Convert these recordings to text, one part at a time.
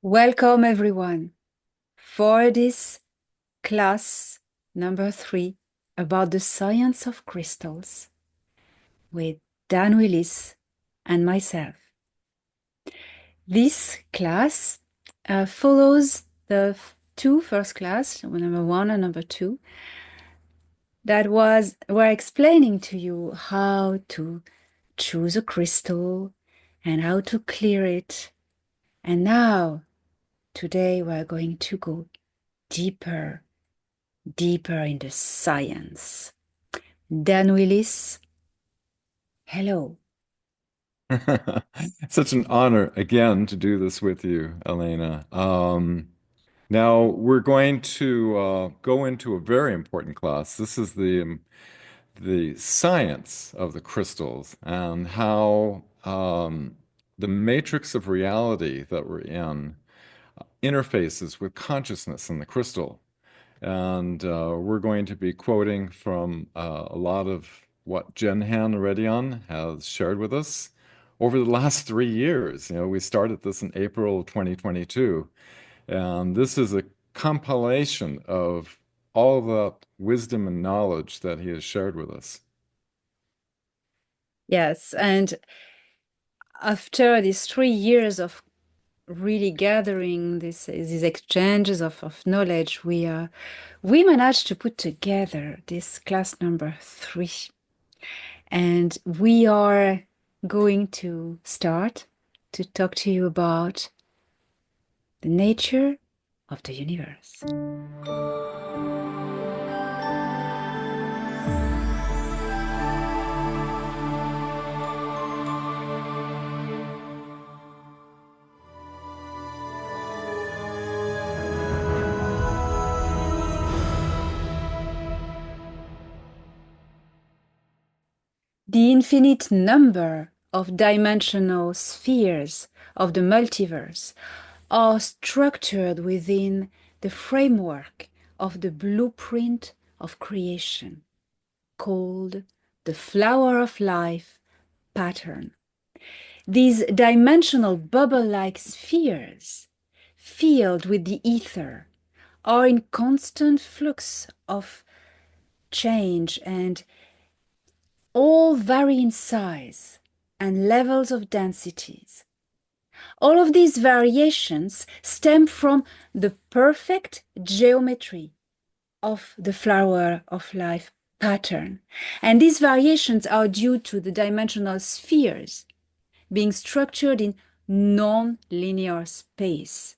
Welcome everyone for this class number 3 about the science of crystals with Dan Willis and myself. This class follows the two first class, number 1 and number 2, that were explaining to you how to choose a crystal and how to clear it. And now, today we're going to go deeper in the science. Dan Willis, hello. Such an honor again to do this with you, Elena. Now we're going to go into a very important class. This is the science of the crystals and how the matrix of reality that we're in interfaces with consciousness in the crystal. And we're going to be quoting from a lot of what Eredyon has shared with us over the last 3 years. We started this in April 2022, and this is a compilation of all the wisdom and knowledge that he has shared with us. Yes, and after these 3 years of really gathering these exchanges of knowledge, we managed to put together this class number 3. And we are going to start to talk to you about the nature of the universe. The infinite number of dimensional spheres of the multiverse are structured within the framework of the blueprint of creation, called the flower of life pattern. These dimensional bubble-like spheres, filled with the ether, are in constant flux of change and all vary in size and levels of densities. All of these variations stem from the perfect geometry of the flower of life pattern. And these variations are due to the dimensional spheres being structured in non-linear space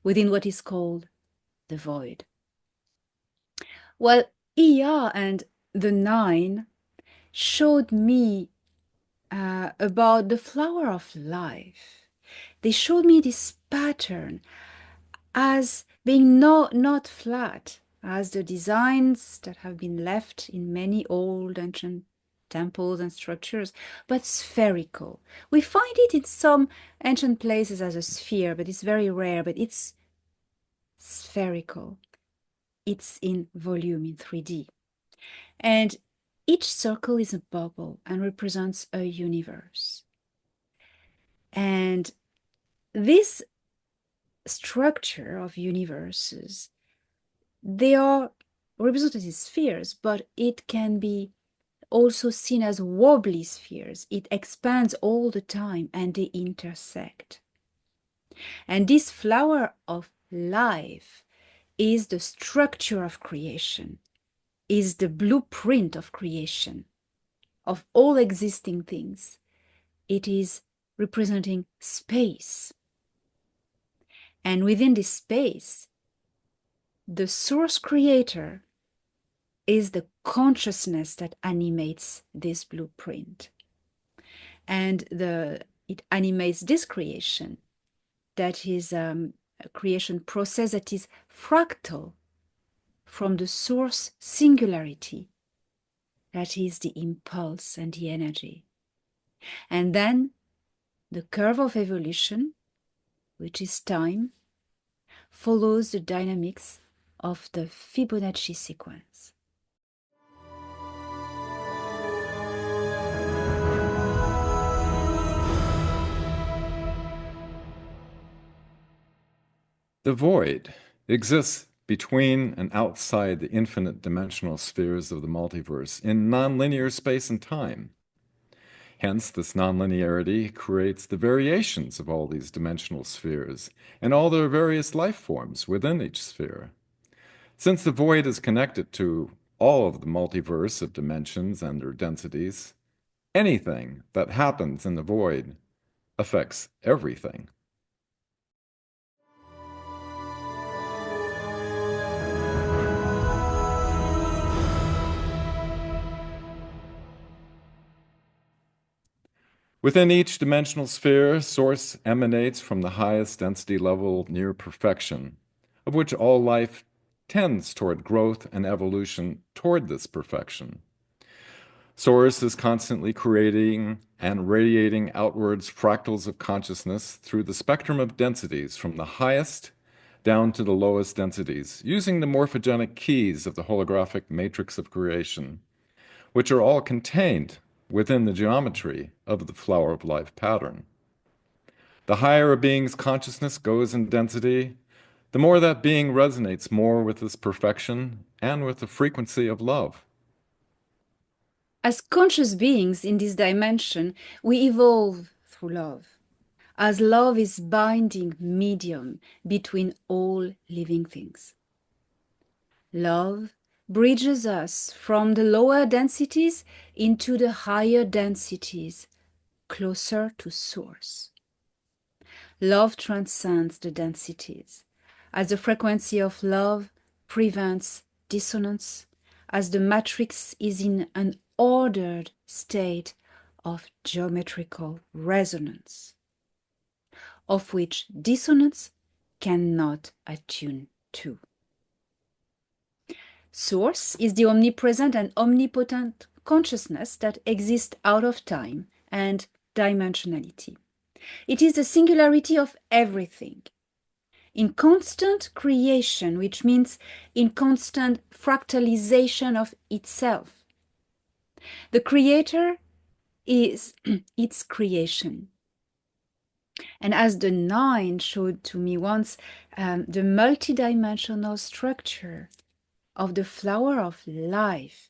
within what is called the void. Well, ER and the 9 showed me about the flower of life. They showed me this pattern as being not flat, as the designs that have been left in many old ancient temples and structures, but spherical. We find it in some ancient places as a sphere, but it's very rare, but it's spherical. It's in volume in 3D. And each circle is a bubble and represents a universe. And this structure of universes, they are represented as spheres, but it can be also seen as wobbly spheres. It expands all the time and they intersect. And this flower of life is the structure of creation, is the blueprint of creation, of all existing things. It is representing space. And within this space, the source creator is the consciousness that animates this blueprint. And it animates this creation, that is a creation process that is fractal from the source singularity, that is the impulse and the energy. And then the curve of evolution, which is time, follows the dynamics of the Fibonacci sequence. The void exists between and outside the infinite dimensional spheres of the multiverse in nonlinear space and time. Hence, this nonlinearity creates the variations of all these dimensional spheres and all their various life forms within each sphere. Since the void is connected to all of the multiverse of dimensions and their densities, anything that happens in the void affects everything. Within each dimensional sphere, source emanates from the highest density level near perfection, of which all life tends toward growth and evolution toward this perfection. Source is constantly creating and radiating outwards fractals of consciousness through the spectrum of densities from the highest down to the lowest densities, using the morphogenic keys of the holographic matrix of creation, which are all contained within the geometry of the flower of life pattern. The higher a being's consciousness goes in density, the more that being resonates more with this perfection and with the frequency of love. As conscious beings in this dimension, we evolve through love, as love is binding medium between all living things. Love bridges us from the lower densities into the higher densities, closer to source. Love transcends the densities, as the frequency of love prevents dissonance, as the matrix is in an ordered state of geometrical resonance, of which dissonance cannot attune to. Source is the omnipresent and omnipotent consciousness that exists out of time and dimensionality. It is the singularity of everything, in constant creation, which means in constant fractalization of itself. The creator is its creation. And as the nine showed to me once, the multidimensional structure of the flower of life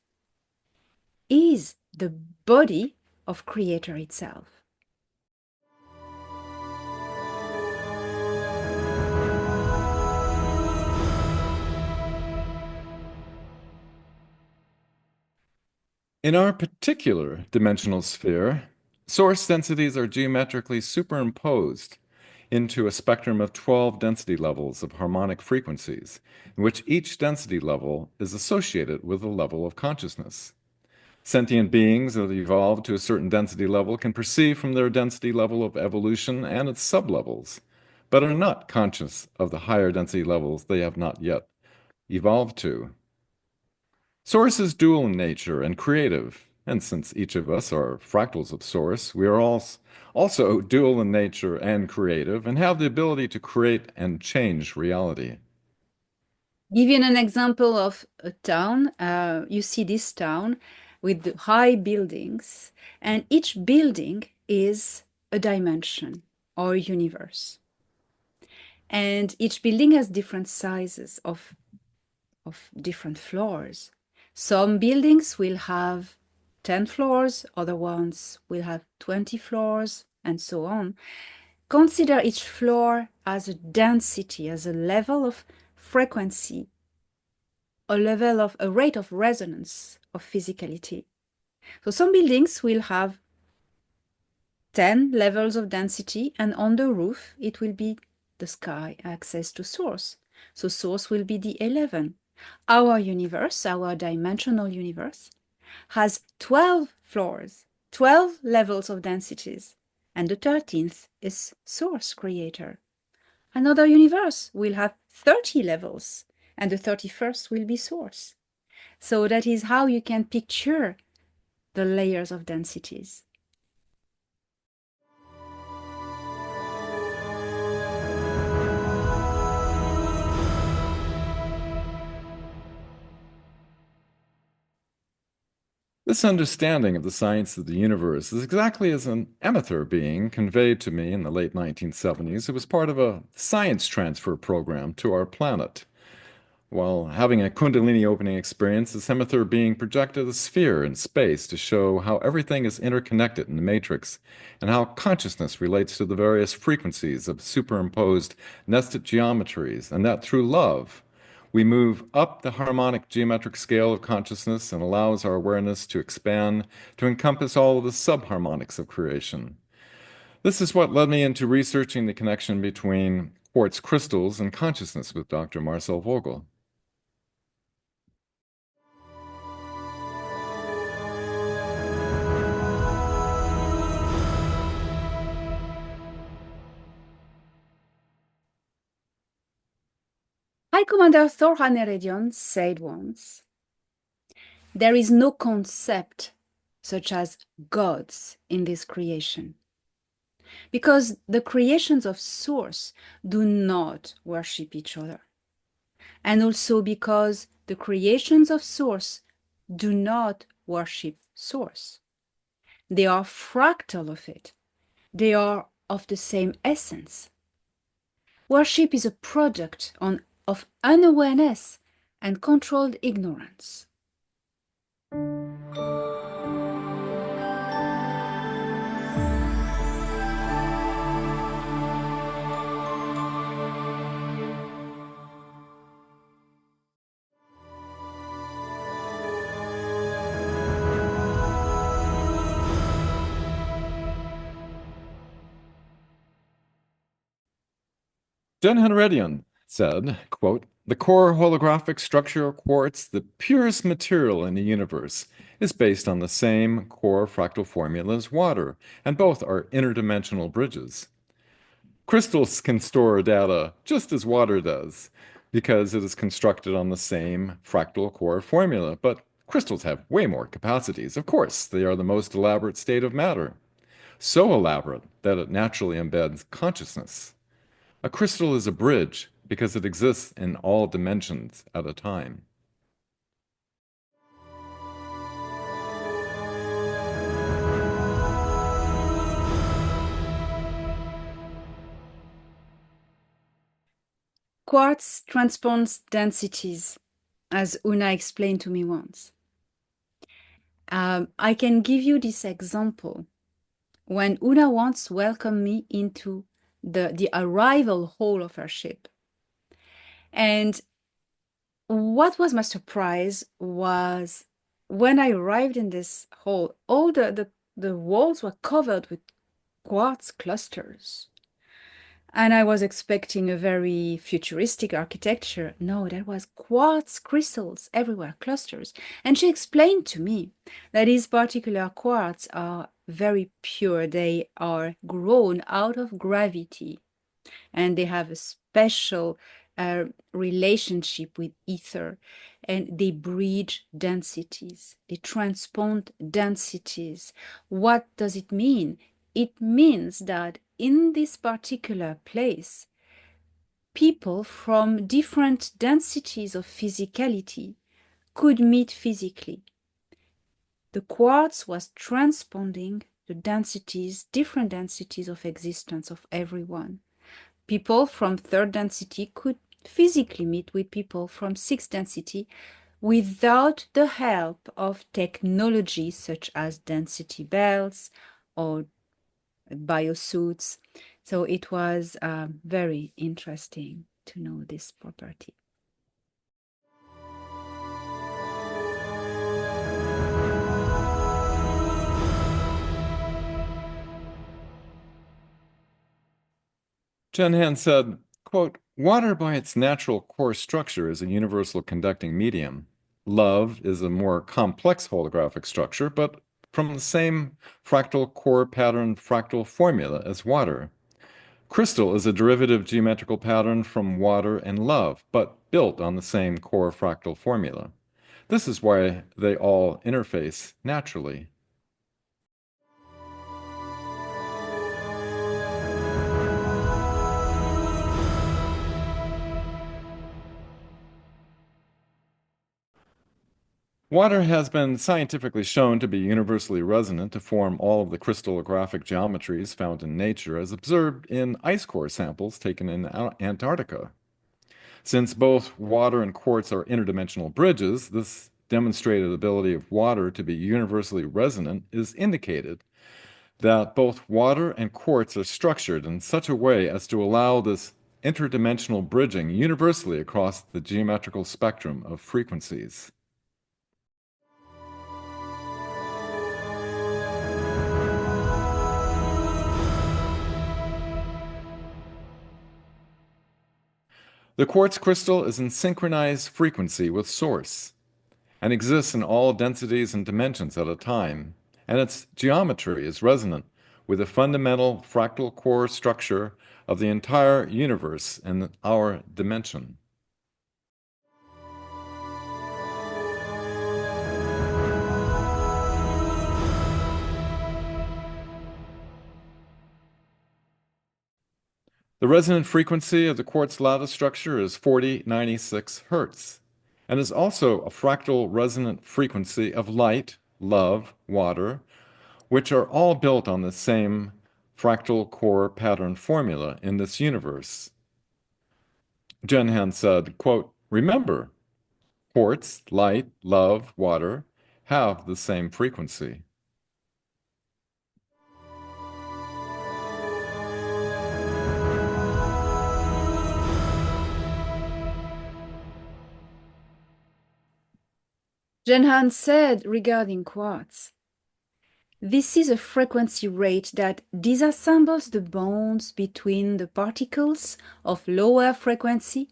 is the body of creator itself. In our particular dimensional sphere, source densities are geometrically superimposed into a spectrum of 12 density levels of harmonic frequencies, in which each density level is associated with a level of consciousness. Sentient beings that have evolved to a certain density level can perceive from their density level of evolution and its sublevels, but are not conscious of the higher density levels they have not yet evolved to. Source is dual in nature and creative, and since each of us are fractals of Source, we are also dual in nature and creative and have the ability to create and change reality. Give you an example of a town. You see this town with the high buildings, and each building is a dimension or a universe. And each building has different sizes of different floors. Some buildings will have 10 floors, other ones will have 20 floors, and so on. Consider each floor as a density, as a level of frequency, a rate of resonance of physicality. So some buildings will have 10 levels of density, and on the roof it will be the sky, access to source. So source will be the 11. Our universe, our dimensional universe, has 12 floors, 12 levels of densities, and the 13th is source creator. Another universe will have 30 levels, and the 31st will be source. So that is how you can picture the layers of densities. The This understanding of the science of the universe is exactly as an emether being conveyed to me in the late 1970s. It was part of a science transfer program to our planet. While having a Kundalini opening experience, this emether being projected a sphere in space to show how everything is interconnected in the matrix and how consciousness relates to the various frequencies of superimposed nested geometries, and that through love, we move up the harmonic geometric scale of consciousness and allows our awareness to expand to encompass all of the subharmonics of creation. This is what led me into researching the connection between quartz crystals and consciousness with Dr. Marcel Vogel. High Commander Thorhan Eredyon said once, "There is no concept such as gods in this creation, because the creations of Source do not worship each other, and also because the creations of Source do not worship Source. They are fractal of it. They are of the same essence. Worship is a product of unawareness and controlled ignorance." Dan Eredyon said, quote, "The core holographic structure of quartz, the purest material in the universe, is based on the same core fractal formula as water, and both are interdimensional bridges. Crystals can store data just as water does, because it is constructed on the same fractal core formula, but crystals have way more capacities. Of course, they are the most elaborate state of matter, so elaborate that it naturally embeds consciousness. A crystal is a bridge because it exists in all dimensions at a time." Quartz transponds densities, as Una explained to me once. I can give you this example. When Una once welcomed me into the arrival hall of her ship. And what was my surprise was when I arrived in this hall, all the walls were covered with quartz clusters. And I was expecting a very futuristic architecture. No, there was quartz crystals everywhere, clusters. And she explained to me that these particular quartz are very pure. They are grown out of gravity, and they have a special relationship with ether, and they bridge densities. They transpond densities. What does it mean? It means that in this particular place, people from different densities of physicality could meet physically. The quartz was transponding the densities, different densities of existence of everyone. People from third density could physically meet with people from sixth density without the help of technology such as density belts or biosuits. So it was very interesting to know this property. Chen Han said, quote, "Water by its natural core structure is a universal conducting medium. Love is a more complex holographic structure, but from the same fractal core pattern fractal formula as water. Crystal is a derivative geometrical pattern from water and love, but built on the same core fractal formula. This is why they all interface naturally." Water has been scientifically shown to be universally resonant to form all of the crystallographic geometries found in nature, as observed in ice core samples taken in Antarctica. Since both water and quartz are interdimensional bridges, this demonstrated ability of water to be universally resonant is indicated that both water and quartz are structured in such a way as to allow this interdimensional bridging universally across the geometrical spectrum of frequencies. The quartz crystal is in synchronized frequency with source and exists in all densities and dimensions at a time, and its geometry is resonant with the fundamental fractal core structure of the entire universe in our dimension. The resonant frequency of the quartz lattice structure is 4096 Hz, and is also a fractal resonant frequency of light, love, water, which are all built on the same fractal core pattern formula in this universe. Jenhan said, quote, "Remember, quartz, light, love, water have the same frequency." Jenhan said regarding quartz, "This is a frequency rate that disassembles the bonds between the particles of lower frequency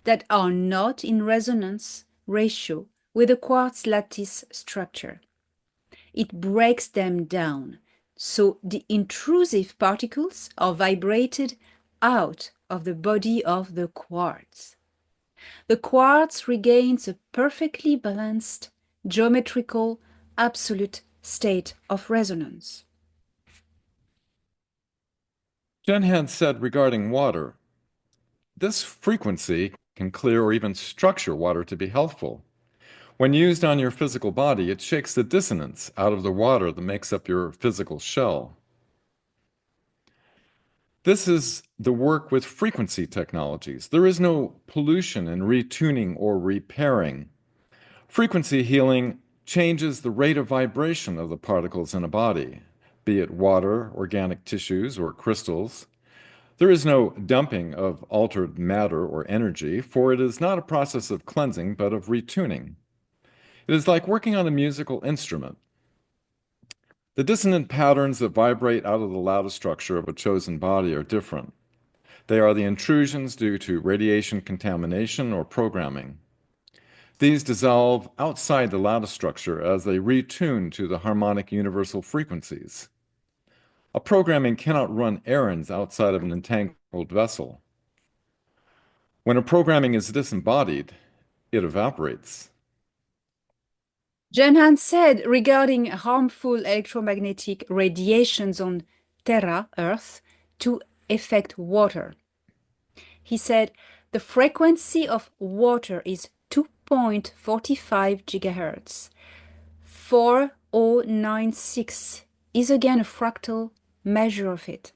that are not in resonance ratio with the quartz lattice structure. It breaks them down, so the intrusive particles are vibrated out of the body of the quartz. The quartz regains a perfectly balanced, geometrical, absolute state of resonance." Jenhan said regarding water, "This frequency can clear or even structure water to be healthful. When used on your physical body, it shakes the dissonance out of the water that makes up your physical shell. This is the work with frequency technologies. There is no pollution in retuning or repairing. Frequency healing changes the rate of vibration of the particles in a body, be it water, organic tissues, or crystals. There is no dumping of altered matter or energy, for it is not a process of cleansing, but of retuning. It is like working on a musical instrument. The dissonant patterns that vibrate out of the lattice structure of a chosen body are different. They are the intrusions due to radiation contamination or programming. These dissolve outside the lattice structure as they retune to the harmonic universal frequencies. A programming cannot run errands outside of an entangled vessel. When a programming is disembodied, it evaporates." Jenhan said regarding harmful electromagnetic radiations on Terra, Earth, to affect water. He said, "The frequency of water is 2.45 GHz. 4096 is again a fractal measure of it.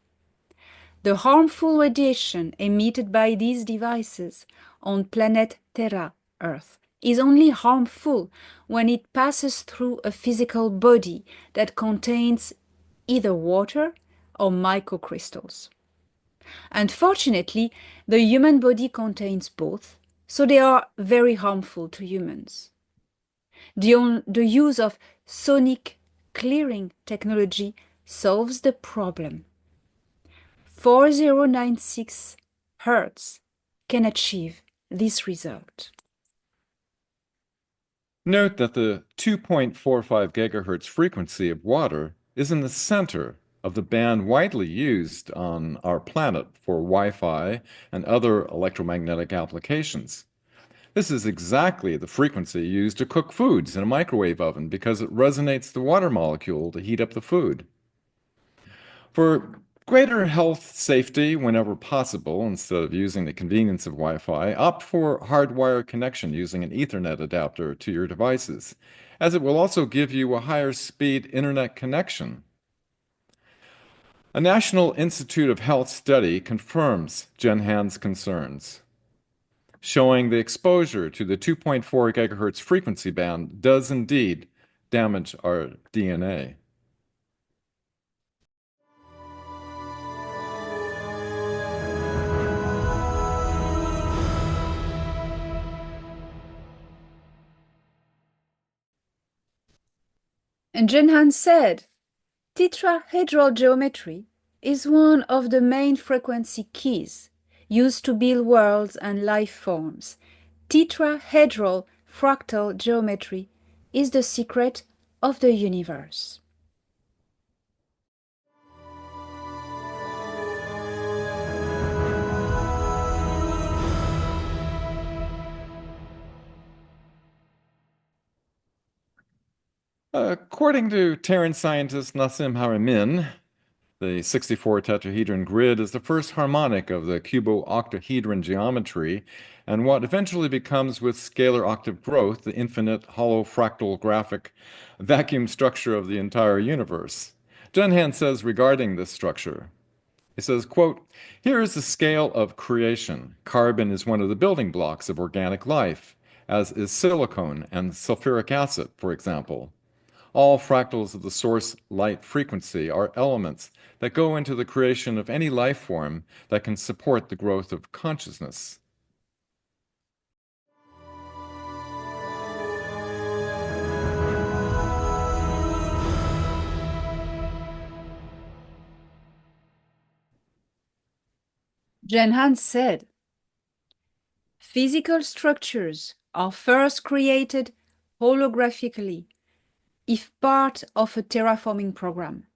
The harmful radiation emitted by these devices on planet Terra, Earth, is only harmful when it passes through a physical body that contains either water or microcrystals. Unfortunately, the human body contains both, so they are very harmful to humans. The use of sonic clearing technology solves the problem. 4096 Hz can achieve this result." Note that the 2.45 GHz frequency of water is in the center of the band widely used on our planet for Wi-Fi and other electromagnetic applications. This is exactly the frequency used to cook foods in a microwave oven because it resonates the water molecule to heat up the food. For greater health safety whenever possible, instead of using the convenience of Wi-Fi, opt for hardwired connection using an Ethernet adapter to your devices, as it will also give you a higher speed internet connection. A National Institute of Health study confirms Jenhan's concerns, showing the exposure to the 2.4 gigahertz frequency band does indeed damage our DNA. And Jenhan said, tetrahedral geometry is one of the main frequency keys used to build worlds and life forms. Tetrahedral fractal geometry is the secret of the universe. According to Terran scientist Nassim Haramein, the 64 tetrahedron grid is the first harmonic of the cubo-octahedron geometry, and what eventually becomes, with scalar octave growth, the infinite hollow fractal graphic vacuum structure of the entire universe. Jenhan says regarding this structure, he says, quote, "Here is the scale of creation. Carbon is one of the building blocks of organic life, as is silicon and sulfuric acid, for example. All fractals of the source light frequency are elements that go into the creation of any life form that can support the growth of consciousness." Jenhan said, physical structures are first created holographically if part of a terraforming program.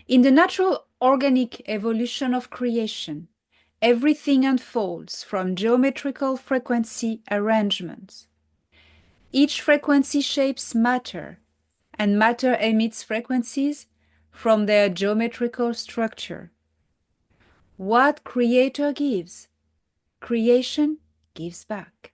In the natural organic evolution of creation, everything unfolds from geometrical frequency arrangements. Each frequency shapes matter, and matter emits frequencies from their geometrical structure. What Creator gives, creation gives back.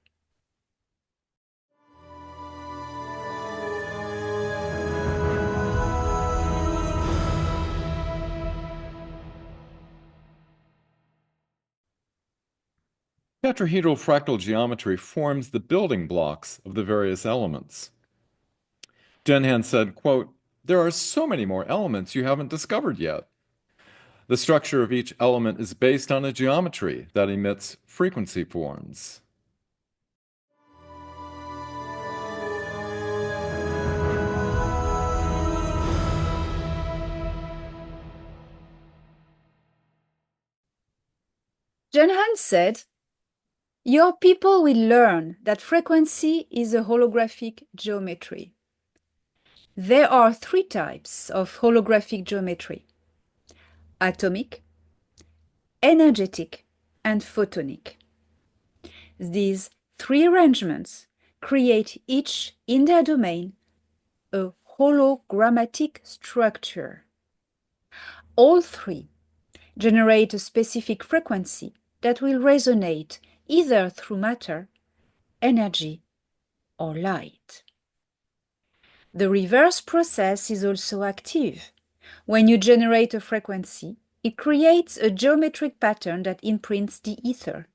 Tetrahedral fractal geometry forms the building blocks of the various elements. Jenhan said, quote, "There are so many more elements you haven't discovered yet. The structure of each element is based on a geometry that emits frequency forms." Jenhan said, your people will learn that frequency is a holographic geometry. There are three types of holographic geometry: atomic, energetic, and photonic. These three arrangements create each, in their domain, a hologrammatic structure. All three generate a specific frequency that will resonate either through matter, energy, or light. The reverse process is also active. When you generate a frequency, it creates a geometric pattern that imprints the ether.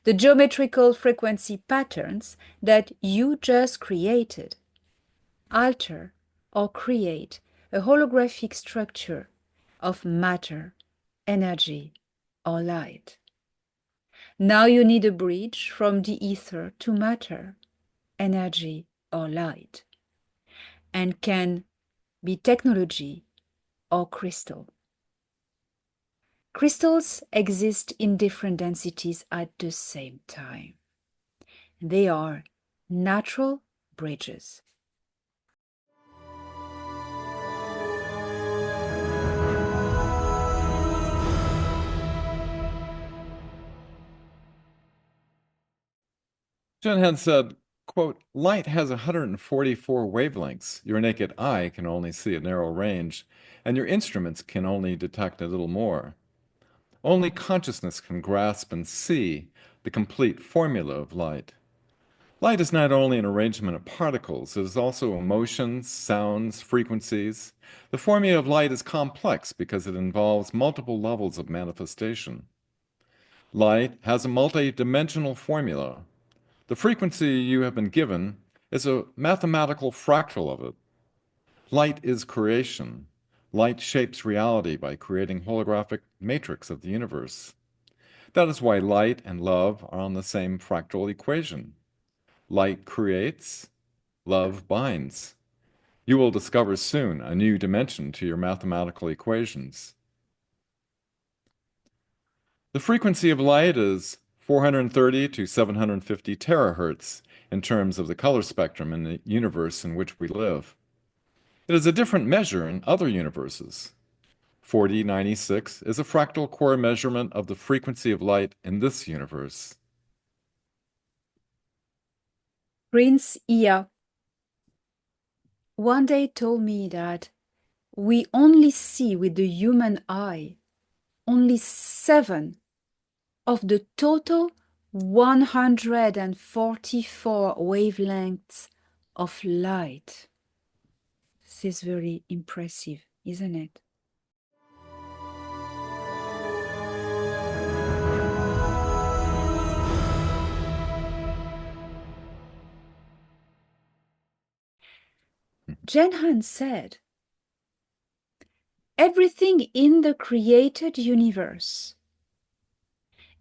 The geometrical frequency patterns that you just created alter or create a holographic structure of matter, energy, or light. Now you need a bridge from the ether to matter, energy, or light, and can be technology or crystal. Crystals exist in different densities at the same time. They are natural bridges. Jenhan said, quote, "Light has 144 wavelengths. Your naked eye can only see a narrow range, and your instruments can only detect a little more. Only consciousness can grasp and see the complete formula of light. Light is not only an arrangement of particles, it is also emotions, sounds, frequencies. The formula of light is complex because it involves multiple levels of manifestation. Light has a multi-dimensional formula. The frequency you have been given is a mathematical fractal of it. Light is creation. Light shapes reality by creating holographic matrix of the universe. That is why light and love are on the same fractal equation. Light creates, love binds. You will discover soon a new dimension to your mathematical equations. The frequency of light is 430 to 750 terahertz in terms of the color spectrum in the universe in which we live. It is a different measure in other universes. 4096 is a fractal core measurement of the frequency of light in this universe. Prince Ea one day told me that we only see with the human eye only 7 of the total 144 wavelengths of light. This is very impressive, isn't it? Dan said, everything in the created universe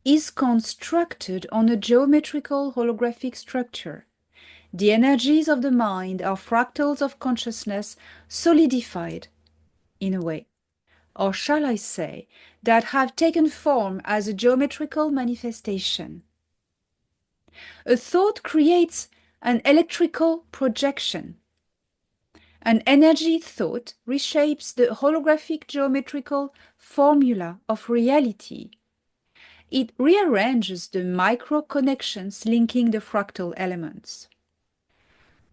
is constructed on a geometrical holographic structure. The energies of the mind are fractals of consciousness solidified in a way, or shall I say, that have taken form as a geometrical manifestation. A thought creates an electrical projection. An energy thought reshapes the holographic geometrical formula of reality. It rearranges the micro-connections linking the fractal elements.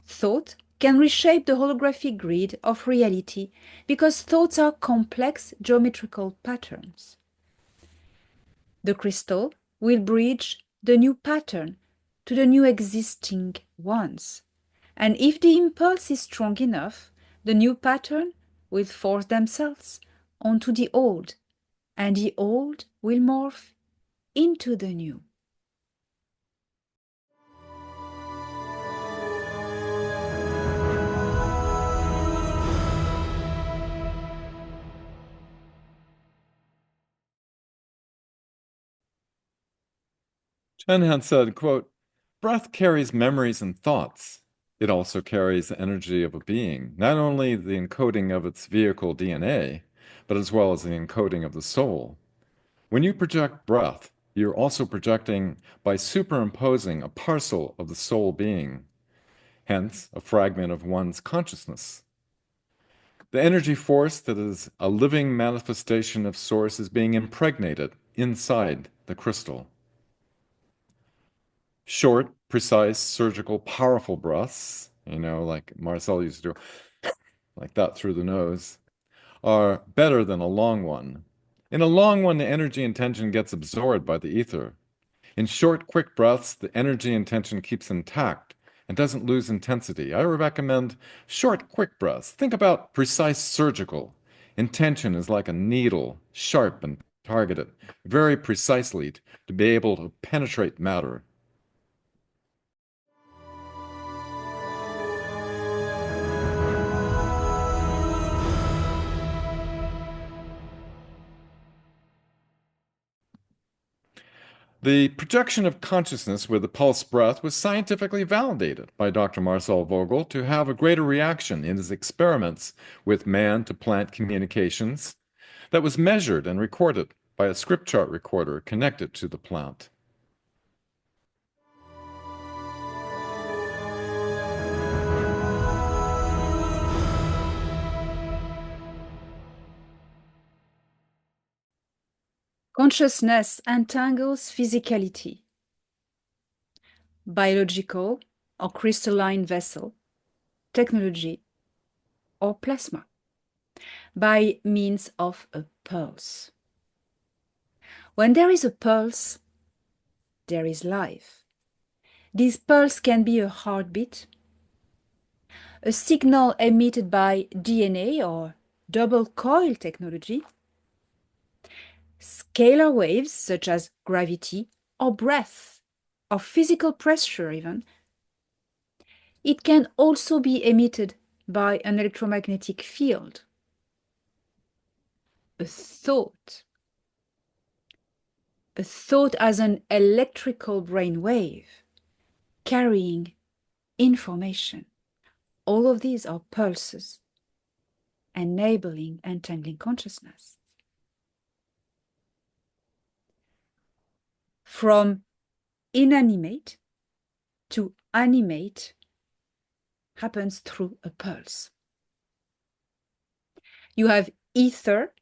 Thought can reshape the holographic grid of reality because thoughts are complex geometrical patterns. The crystal will bridge the new pattern to the new existing ones. And if the impulse is strong enough, the new pattern will force themselves onto the old, and the old will morph into the new. Shenhan said, quote, breath carries memories and thoughts. It also carries the energy of a being, not only the encoding of its vehicle DNA, but as well as the encoding of the soul. When you project breath, you're also projecting by superimposing a parcel of the soul being, hence a fragment of one's consciousness. The energy force that is a living manifestation of Source is being impregnated inside the crystal. Short, precise, surgical, powerful breaths, like Marcel used to do, like that through the nose, are better than a long one. In a long one, the energy and tension gets absorbed by the ether. In short, quick breaths, the energy and tension keeps intact and doesn't lose intensity. I recommend short, quick breaths. Think about precise surgical. Intention is like a needle, sharp and targeted, very precisely to be able to penetrate matter. The projection of consciousness with the pulse breath was scientifically validated by Dr. Marcel Vogel to have a greater reaction in his experiments with man-to-plant communications that was measured and recorded by a script chart recorder connected to the plant. Consciousness entangles physicality, biological or crystalline vessel, technology, or plasma, by means of a pulse. When there is a pulse, there is life. This pulse can be a heartbeat, a signal emitted by DNA or double coil technology, scalar waves such as gravity or breath or physical pressure even. It can also be emitted by an electromagnetic field, a thought as an electrical brain wave carrying information. All of these are pulses, enabling entangling consciousness. From inanimate to animate happens through a pulse. You have ether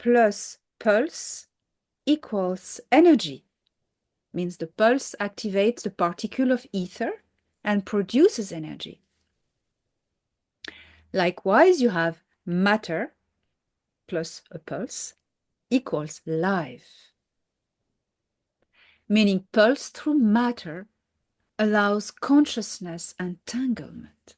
plus pulse equals energy. Means the pulse activates the particle of ether and produces energy. Likewise, you have matter plus a pulse equals life. Meaning pulse through matter allows consciousness entanglement.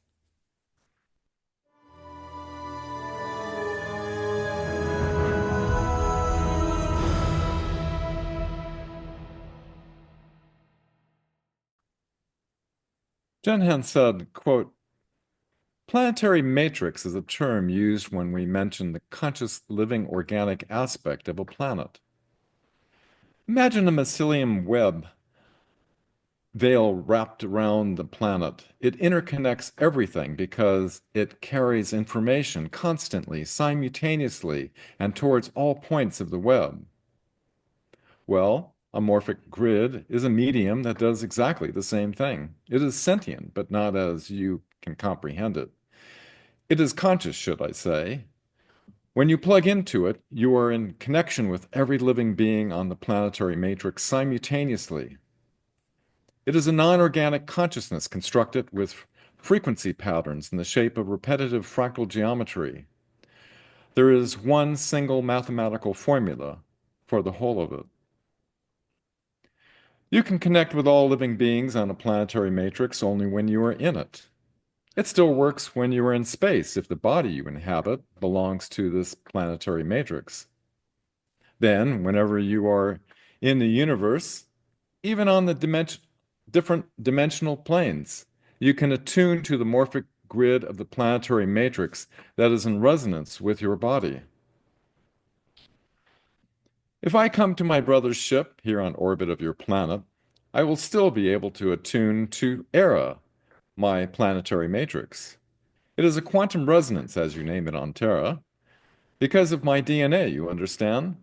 Jenhan said, quote, planetary matrix is a term used when we mention the conscious living organic aspect of a planet. Imagine a mycelium web veil wrapped around the planet. It interconnects everything because it carries information constantly, simultaneously, and towards all points of the web. Well, a morphic grid is a medium that does exactly the same thing. It is sentient, but not as you can comprehend it. It is conscious, should I say. When you plug into it, you are in connection with every living being on the planetary matrix simultaneously. It is a non-organic consciousness constructed with frequency patterns in the shape of repetitive fractal geometry. There is one single mathematical formula for the whole of it. You can connect with all living beings on a planetary matrix only when you are in it. It still works when you are in space if the body you inhabit belongs to this planetary matrix. Then, whenever you are in the universe, even on the different dimensional planes, you can attune to the morphic grid of the planetary matrix that is in resonance with your body. If I come to my brother's ship here on orbit of your planet, I will still be able to attune to Era, my planetary matrix. It is a quantum resonance, as you name it on Terra, because of my DNA, you understand?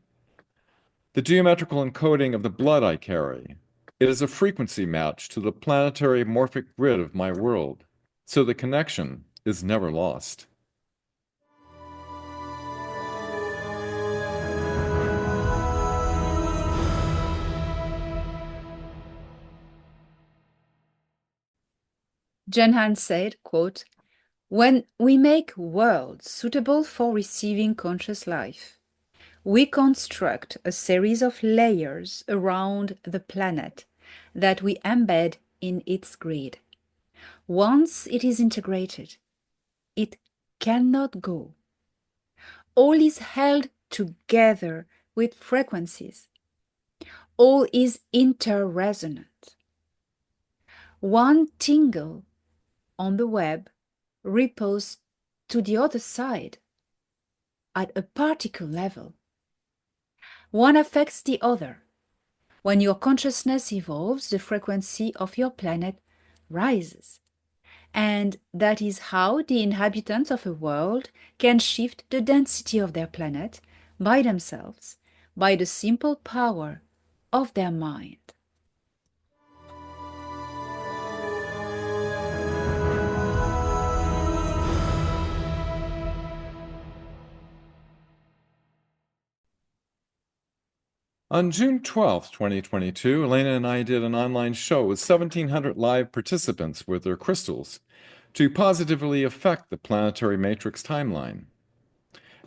The geometrical encoding of the blood I carry. It is a frequency match to the planetary morphic grid of my world, so the connection is never lost. Jenhan said, quote, when we make worlds suitable for receiving conscious life, we construct a series of layers around the planet that we embed in its grid. Once it is integrated, it cannot go. All is held together with frequencies. All is interresonant. One tingle on the web ripples to the other side at a particle level. One affects the other. When your consciousness evolves, the frequency of your planet rises. And that is how the inhabitants of a world can shift the density of their planet by themselves, by the simple power of their mind. On June 12th, 2022, Elena and I did an online show with 1,700 live participants with their crystals to positively affect the planetary matrix timeline.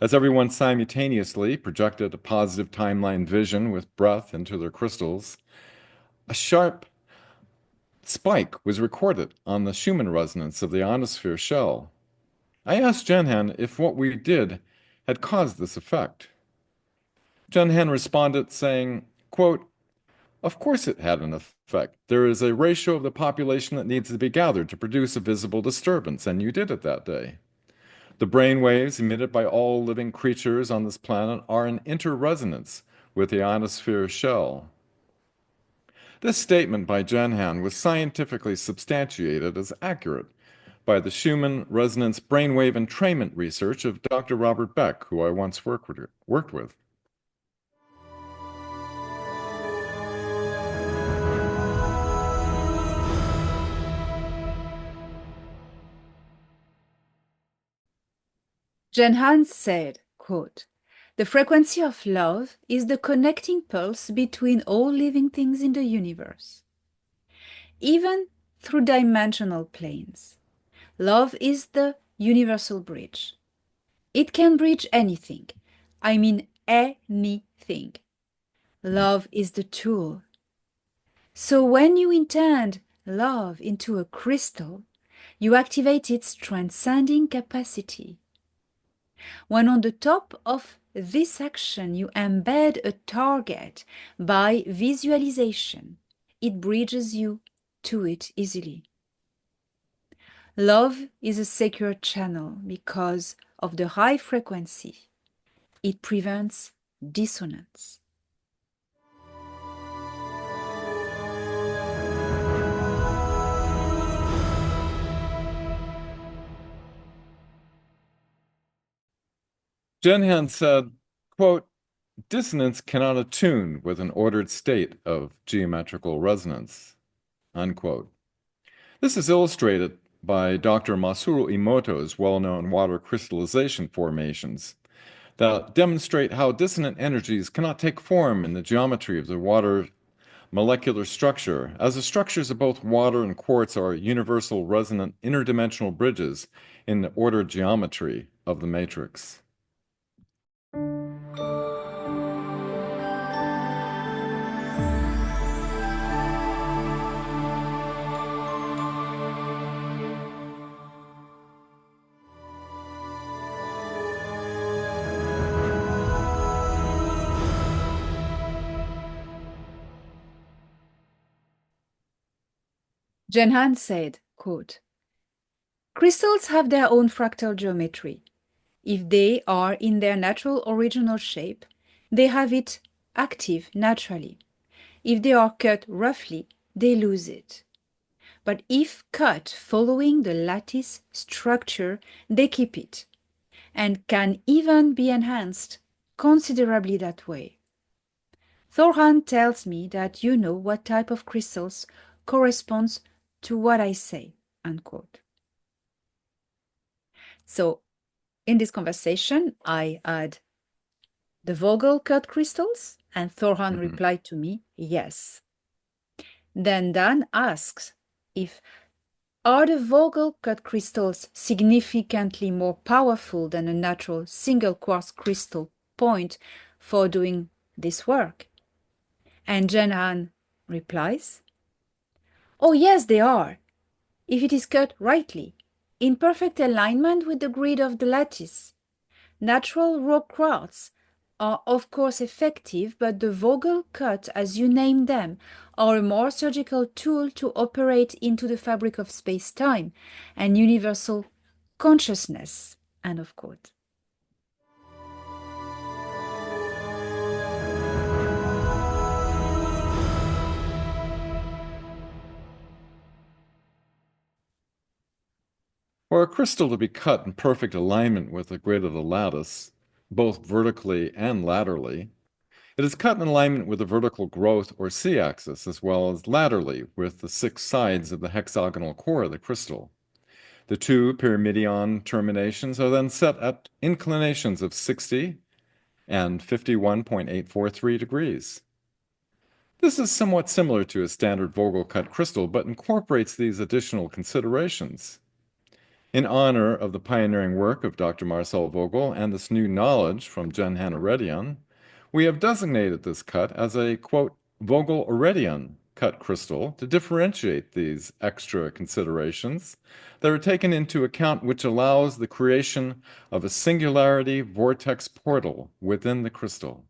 As everyone simultaneously projected a positive timeline vision with breath into their crystals, a sharp spike was recorded on the Schumann resonance of the ionosphere shell. I asked Jenhan if what we did had caused this effect. Jenhan responded saying, quote, "Of course it had an effect. There is a ratio of the population that needs to be gathered to produce a visible disturbance, and you did it that day. The brain waves emitted by all living creatures on this planet are in interresonance with the ionosphere shell." This statement by Jenhan was scientifically substantiated as accurate by the Schumann resonance brainwave entrainment research of Dr. Robert Beck, who I once worked with. Jenhan said, quote, "The frequency of love is the connecting pulse between all living things in the universe. Even through dimensional planes, love is the universal bridge. It can bridge anything. I mean anything. Love is the tool. So when you intend love into a crystal, you activate its transcending capacity. When on the top of this action you embed a target by visualization, it bridges you to it easily. Love is a secure channel because of the high frequency. It prevents dissonance." Jenhan said, quote, "Dissonance cannot attune with an ordered state of geometrical resonance," unquote. This is illustrated by Dr. Masaru Emoto's well-known water crystallization formations that demonstrate how dissonant energies cannot take form in the geometry of the water molecular structure, as the structures of both water and quartz are universal resonant interdimensional bridges in the ordered geometry of the matrix. Jenhan said, quote, "Crystals have their own fractal geometry. If they are in their natural original shape, they have it active naturally. If they are cut roughly, they lose it. But if cut following the lattice structure, they keep it, and can even be enhanced considerably that way. Thorhan tells me that you know what type of crystals corresponds to what I say," unquote. So in this conversation, I had the Vogel cut crystals, and Thorhan replied to me, yes. Then Dan asks if are the Vogel cut crystals significantly more powerful than a natural single quartz crystal point for doing this work? And Jenhan replies, "Oh yes, they are, if it is cut rightly, in perfect alignment with the grid of the lattice. Natural raw quartz are of course effective, but the Vogel cut, as you name them, are a more surgical tool to operate into the fabric of space-time and universal consciousness." End of quote. For a crystal to be cut in perfect alignment with the grid of the lattice, both vertically and laterally, it is cut in alignment with the vertical growth or c-axis, as well as laterally with the 6 sides of the hexagonal core of the crystal. The 2 pyramidion terminations are then set at inclinations of 60 and 51.843 degrees. This is somewhat similar to a standard Vogel cut crystal, but incorporates these additional considerations. In honor of the pioneering work of Dr. Marcel Vogel and this new knowledge from Jenhan Eredyon, we have designated this cut as a, quote, Vogel Eredyon, cut crystal to differentiate these extra considerations that are taken into account, which allows the creation of a singularity vortex portal within the crystal.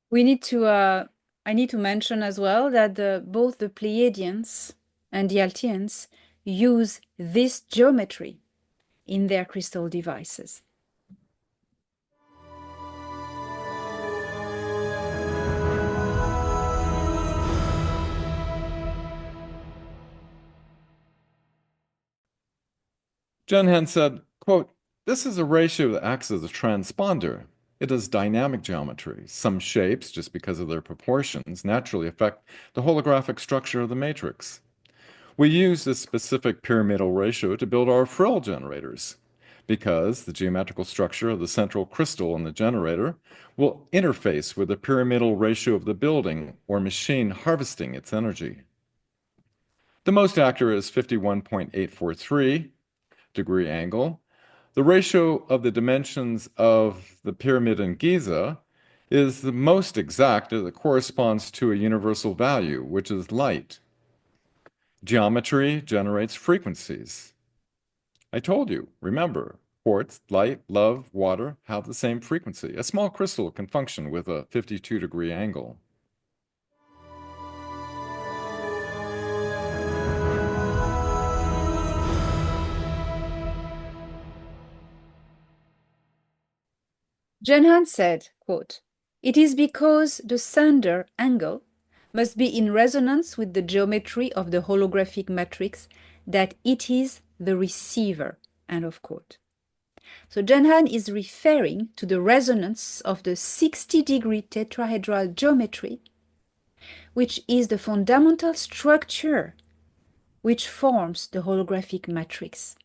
We need to, I need to mention as well that both the Pleiadians and the Altians use this geometry in their crystal devices. Jenhan said, quote, "This is a ratio that acts as a transponder. It is dynamic geometry. Some shapes, just because of their proportions, naturally affect the holographic structure of the matrix. We use this specific pyramidal ratio to build our frill generators, because the geometrical structure of the central crystal in the generator will interface with the pyramidal ratio of the building or machine harvesting its energy. The most accurate is 51.843 degree angle. The ratio of the dimensions of the pyramid in Giza is the most exact as it corresponds to a universal value, which is light. Geometry generates frequencies. I told you, remember, quartz, light, love, water have the same frequency. A small crystal can function with a 52-degree angle. Jenhan said, quote, "It is because the sender angle must be in resonance with the geometry of the holographic matrix that it is the receiver," end of quote. So Jenhan is referring to the resonance of the 60-degree tetrahedral geometry, which is the fundamental structure which forms the holographic matrix.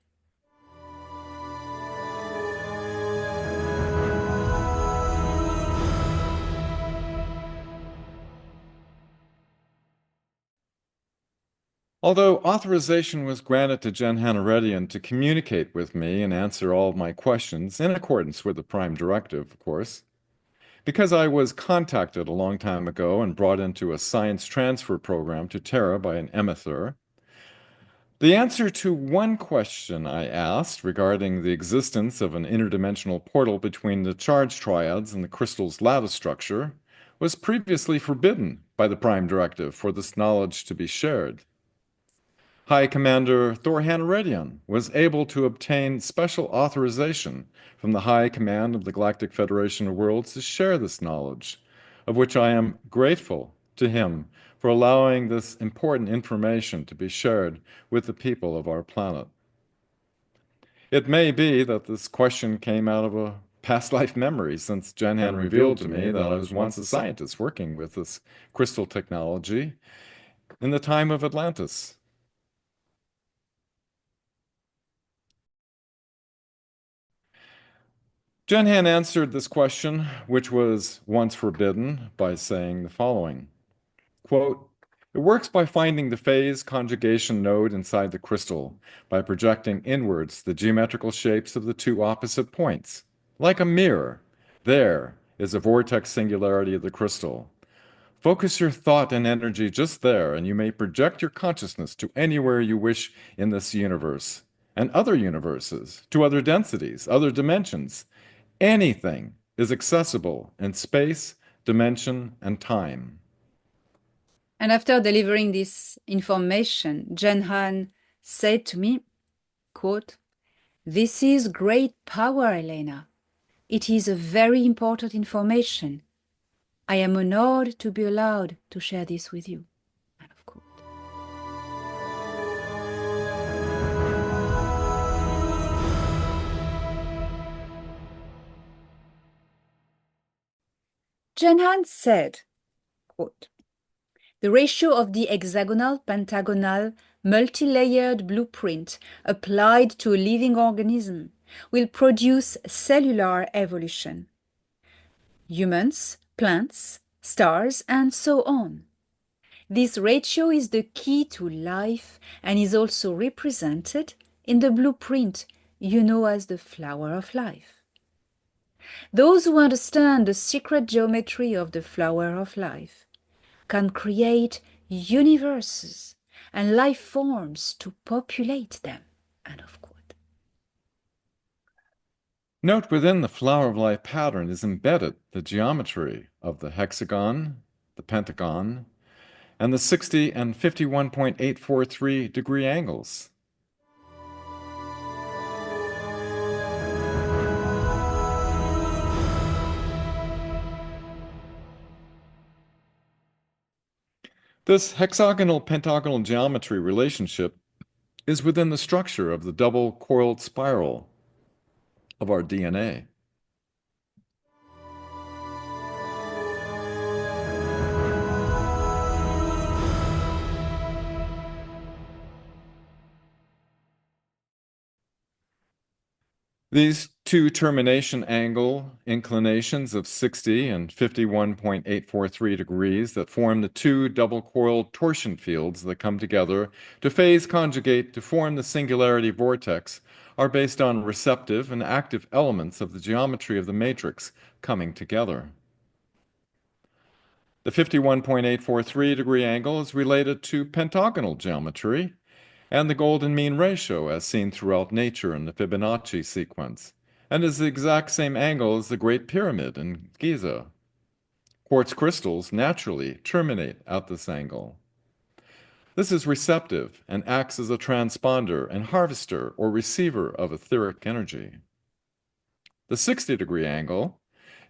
Although authorization was granted to Jenhan Eredyon to communicate with me and answer all of my questions in accordance with the Prime Directive, of course, because I was contacted a long time ago and brought into a science transfer program to Terra by an emissary, the answer to one question I asked regarding the existence of an interdimensional portal between the charge triads and the crystal's lattice structure was previously forbidden by the Prime Directive for this knowledge to be shared. High Commander Thorhan Eredyon was able to obtain special authorization from the High Command of the Galactic Federation of Worlds to share this knowledge, of which I am grateful to him for allowing this important information to be shared with the people of our planet. It may be that this question came out of a past life memory, since Jenhan revealed to me that I was once a scientist working with this crystal technology in the time of Atlantis. Jenhan answered this question, which was once forbidden, by saying the following, quote, "It works by finding the phase conjugation node inside the crystal, by projecting inwards the geometrical shapes of the two opposite points. Like a mirror, there is a vortex singularity of the crystal. Focus your thought and energy just there, and you may project your consciousness to anywhere you wish in this universe, and other universes, to other densities, other dimensions. Anything is accessible in space, dimension, and time." And after delivering this information, Jenhan said to me, quote, "This is great power, Elena. It is a very important information. I am honored to be allowed to share this with you." End of quote. Jenhan said, quote, "The ratio of the hexagonal, pentagonal, multi-layered blueprint applied to a living organism will produce cellular evolution. Humans, plants, stars, and so on. This ratio is the key to life and is also represented in the blueprint you know as the flower of life. Those who understand the secret geometry of the flower of life can create universes and life forms to populate them. End of quote. Note within the flower of life pattern is embedded the geometry of the hexagon, the pentagon, and the 60 and 51.843 degree angles. This hexagonal-pentagonal geometry relationship is within the structure of the double-coiled spiral of our DNA. These two termination angle inclinations of 60 and 51.843 degrees that form the two double-coiled torsion fields that come together to phase conjugate to form the singularity vortex are based on receptive and active elements of the geometry of the matrix coming together. The 51.843 degree angle is related to pentagonal geometry and the golden mean ratio as seen throughout nature in the Fibonacci sequence, and is the exact same angle as the Great Pyramid in Giza. Quartz crystals naturally terminate at this angle. This is receptive and acts as a transponder and harvester or receiver of etheric energy. The 60-degree angle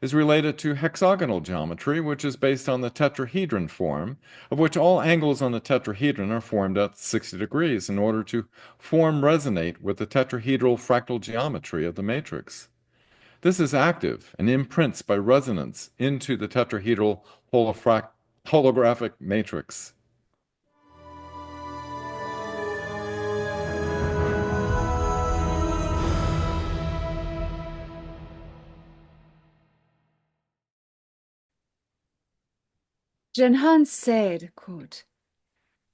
is related to hexagonal geometry, which is based on the tetrahedron form, of which all angles on the tetrahedron are formed at 60 degrees in order to resonate with the tetrahedral fractal geometry of the matrix. This is active and imprints by resonance into the tetrahedral holographic matrix. Dan said, quote,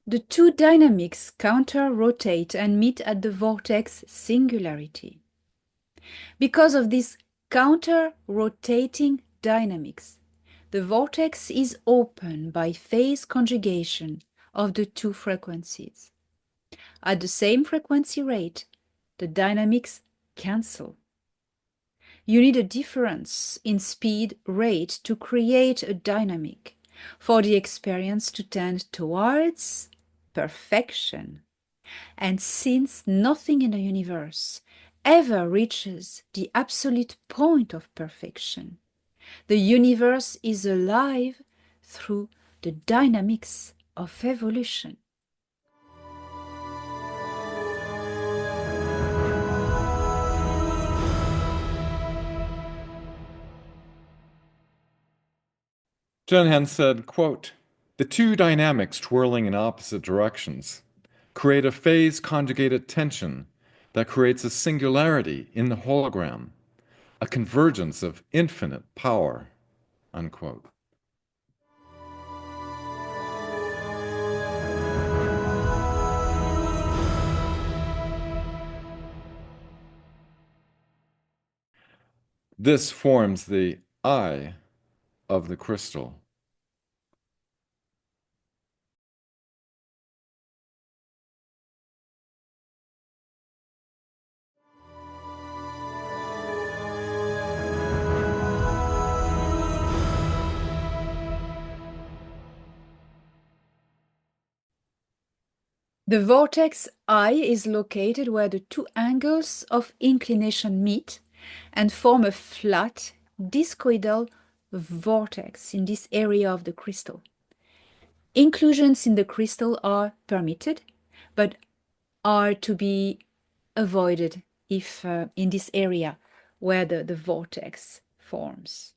"The two dynamics counter-rotate and meet at the vortex singularity. Because of this counter-rotating dynamics, the vortex is open by phase conjugation of the two frequencies. At the same frequency rate, the dynamics cancel. You need a difference in speed rate to create a dynamic for the experience to tend towards perfection. And since nothing in the universe ever reaches the absolute point of perfection, the universe is alive through the dynamics of evolution." Dan said, quote, "The two dynamics twirling in opposite directions create a phase conjugated tension that creates a singularity in the hologram, a convergence of infinite power." Unquote. This forms the eye of the crystal. The vortex eye is located where the two angles of inclination meet and form a flat discoidal vortex in this area of the crystal. Inclusions in the crystal are permitted, but are to be avoided if in this area where the vortex forms.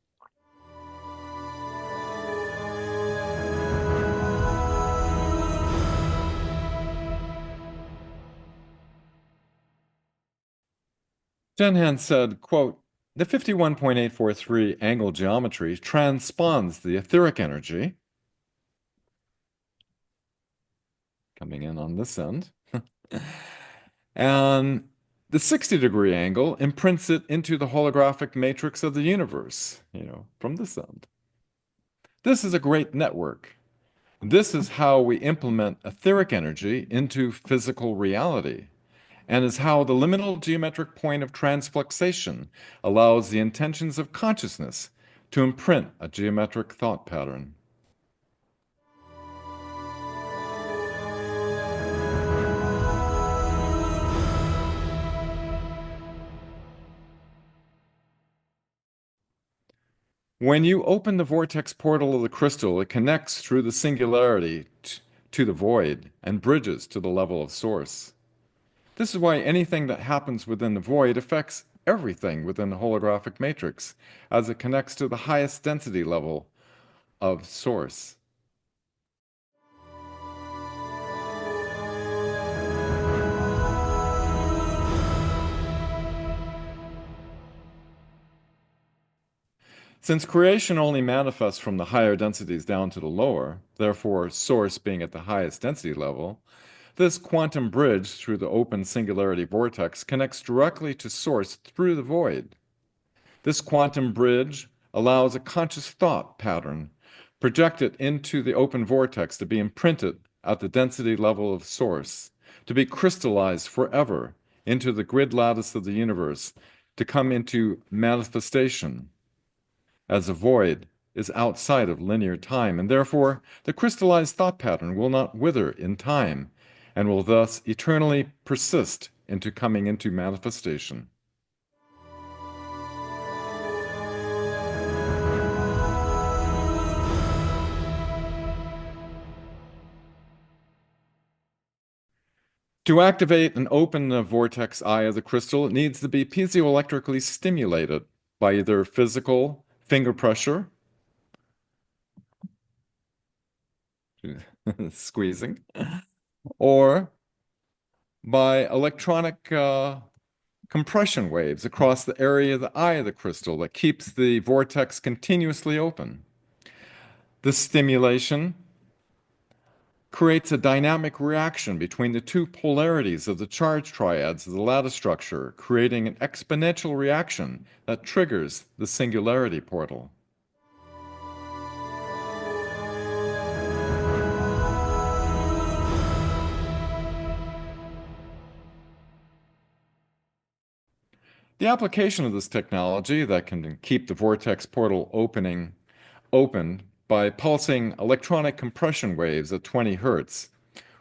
Dan said, quote, "The 51.843 angle geometry transponds the etheric energy coming in on this end, and the 60-degree angle imprints it into the holographic matrix of the universe, from this end. This is a great network This is how we implement etheric energy into physical reality, and is how the liminal geometric point of transfluxation allows the intentions of consciousness to imprint a geometric thought pattern. When you open the vortex portal of the crystal, it connects through the singularity to the void and bridges to the level of source. This is why anything that happens within the void affects everything within the holographic matrix, as it connects to the highest density level of source. Since creation only manifests from the higher densities down to the lower, therefore source being at the highest density level, this quantum bridge through the open singularity vortex connects directly to source through the void. This quantum bridge allows a conscious thought pattern projected into the open vortex to be imprinted at the density level of source, to be crystallized forever into the grid lattice of the universe, to come into manifestation as a void is outside of linear time, and therefore the crystallized thought pattern will not wither in time and will thus eternally persist into coming into manifestation. To activate and open the vortex eye of the crystal, it needs to be piezoelectrically stimulated by either physical finger pressure, squeezing, or by electronic compression waves across the area of the eye of the crystal that keeps the vortex continuously open. This stimulation creates a dynamic reaction between the two polarities of the charge triads of the lattice structure, creating an exponential reaction that triggers the singularity portal. The application of this technology that can keep the vortex portal open by pulsing electronic compression waves at 20 Hertz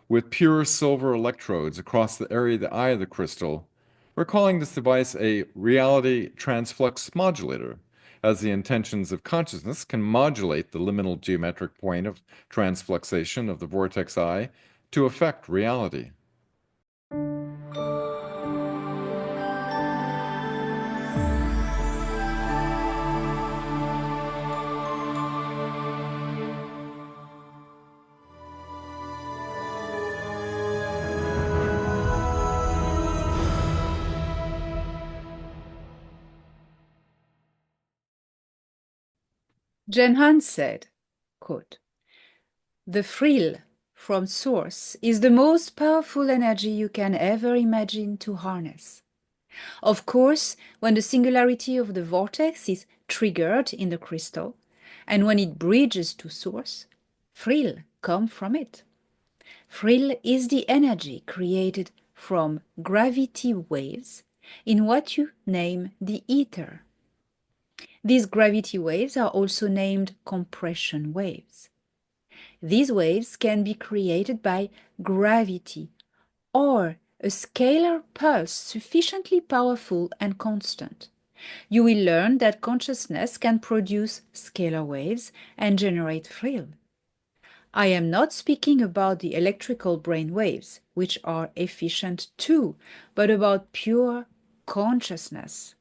with pure silver electrodes across the area of the eye of the crystal. We're calling this device a reality transflux modulator, as the intentions of consciousness can modulate the liminal geometric point of transfluxation of the vortex eye to affect reality. Dan said, quote, "The frill from source is the most powerful energy you can ever imagine to harness. Of course, when the singularity of the vortex is triggered in the crystal, and when it bridges to source, frill come from it. Frill is the energy created from gravity waves in what you name the ether. These gravity waves are also named compression waves. These waves can be created by gravity or a scalar pulse sufficiently powerful and constant. You will learn that consciousness can produce scalar waves and generate frill. I am not speaking about the electrical brain waves, which are efficient too, but about pure consciousness.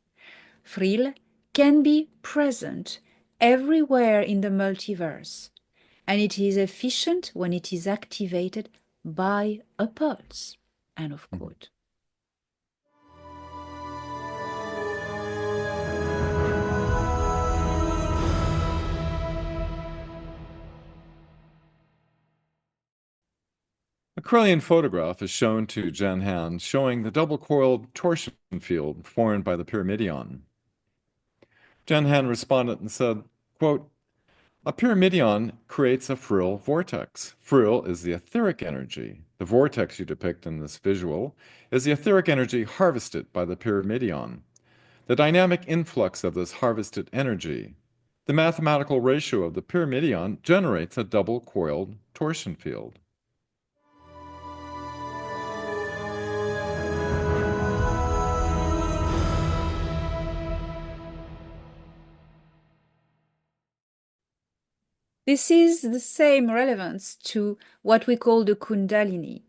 Frill can be present everywhere in the multiverse, and it is efficient when it is activated by a pulse. End of quote. A Corellian photograph is shown to Dan showing the double-coiled torsion field formed by the Pyramidion. Dan responded and said, quote, A pyramidion creates a frill vortex. Frill is the etheric energy. The vortex you depict in this visual is the etheric energy harvested by the pyramidion. The dynamic influx of this harvested energy, the mathematical ratio of the pyramidion generates a double-coiled torsion field. This is the same relevance to what we call the Kundalini,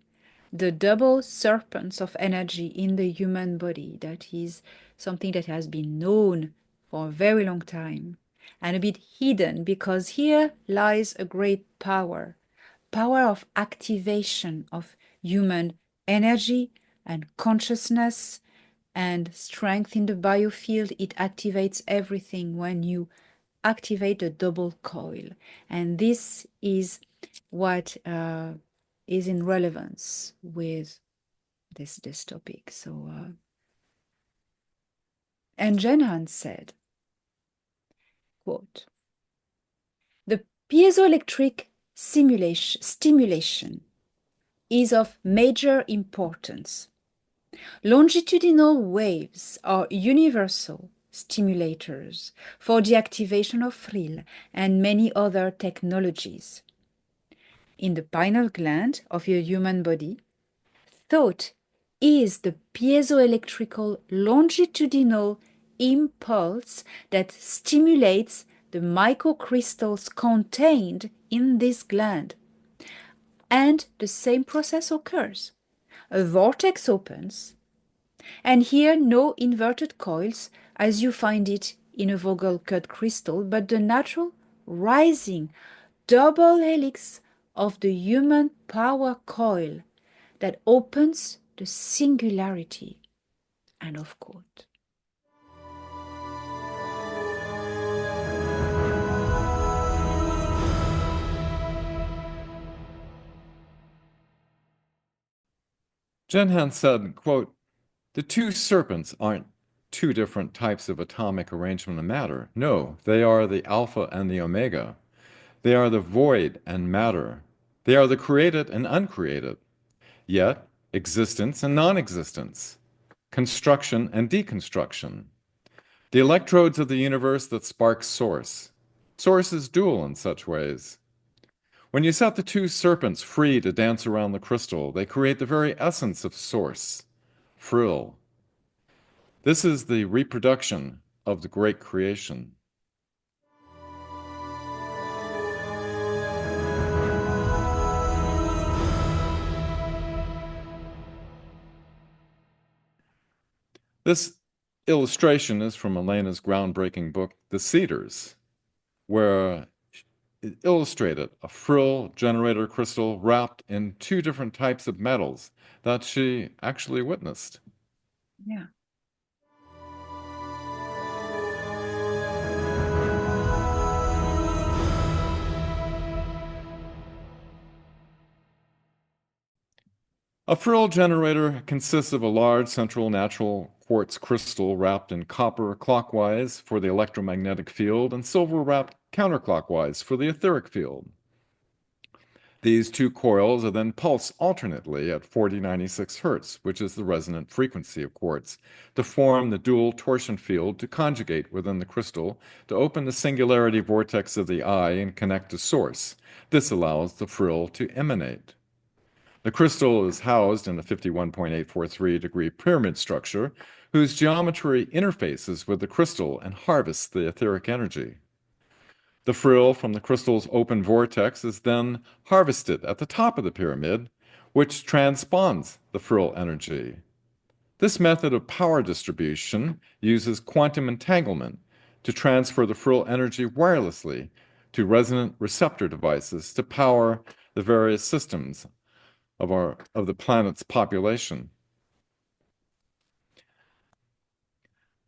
the double serpents of energy in the human body. That is something that has been known for a very long time and a bit hidden, because here lies a great power, power of activation of human energy and consciousness and strength in the biofield. It activates everything when you activate a double coil. And this is what is in relevance with this topic. So, and Danaan said, quote, "The piezoelectric stimulation is of major importance. Longitudinal waves are universal stimulators for the activation of frill and many other technologies. In the pineal gland of your human body, thought is the piezoelectrical longitudinal impulse that stimulates the microcrystals contained in this gland. And the same process occurs. A vortex opens, and here no inverted coils as you find it in a Vogel cut crystal, but the natural rising double helix of the human power coil that opens the singularity." End of quote. Danaan said, quote, "The two serpents aren't two different types of atomic arrangement of matter. No, they are the alpha and the omega. They are the void and matter. They are the created and uncreated. Yet, existence and non-existence, construction and deconstruction. The electrodes of the universe that spark source. Source is dual in such ways. When you set the two serpents free to dance around the crystal, they create the very essence of source, frill. This is the reproduction of the great creation." This illustration is from Elena's groundbreaking book, The Cedars, where it illustrated a frill generator crystal wrapped in two different types of metals that she actually witnessed. Yeah. A frill generator consists of a large central natural quartz crystal wrapped in copper clockwise for the electromagnetic field and silver wrapped counterclockwise for the etheric field. These two coils are then pulsed alternately at 4096 Hz, which is the resonant frequency of quartz, to form the dual torsion field to conjugate within the crystal to open the singularity vortex of the eye and connect to source. This allows the frill to emanate. The crystal is housed in a 51.843-degree pyramid structure whose geometry interfaces with the crystal and harvests the etheric energy. The frill from the crystal's open vortex is then harvested at the top of the pyramid, which transponds the frill energy. This method of power distribution uses quantum entanglement to transfer the frill energy wirelessly to resonant receptor devices to power the various systems of the planet's population.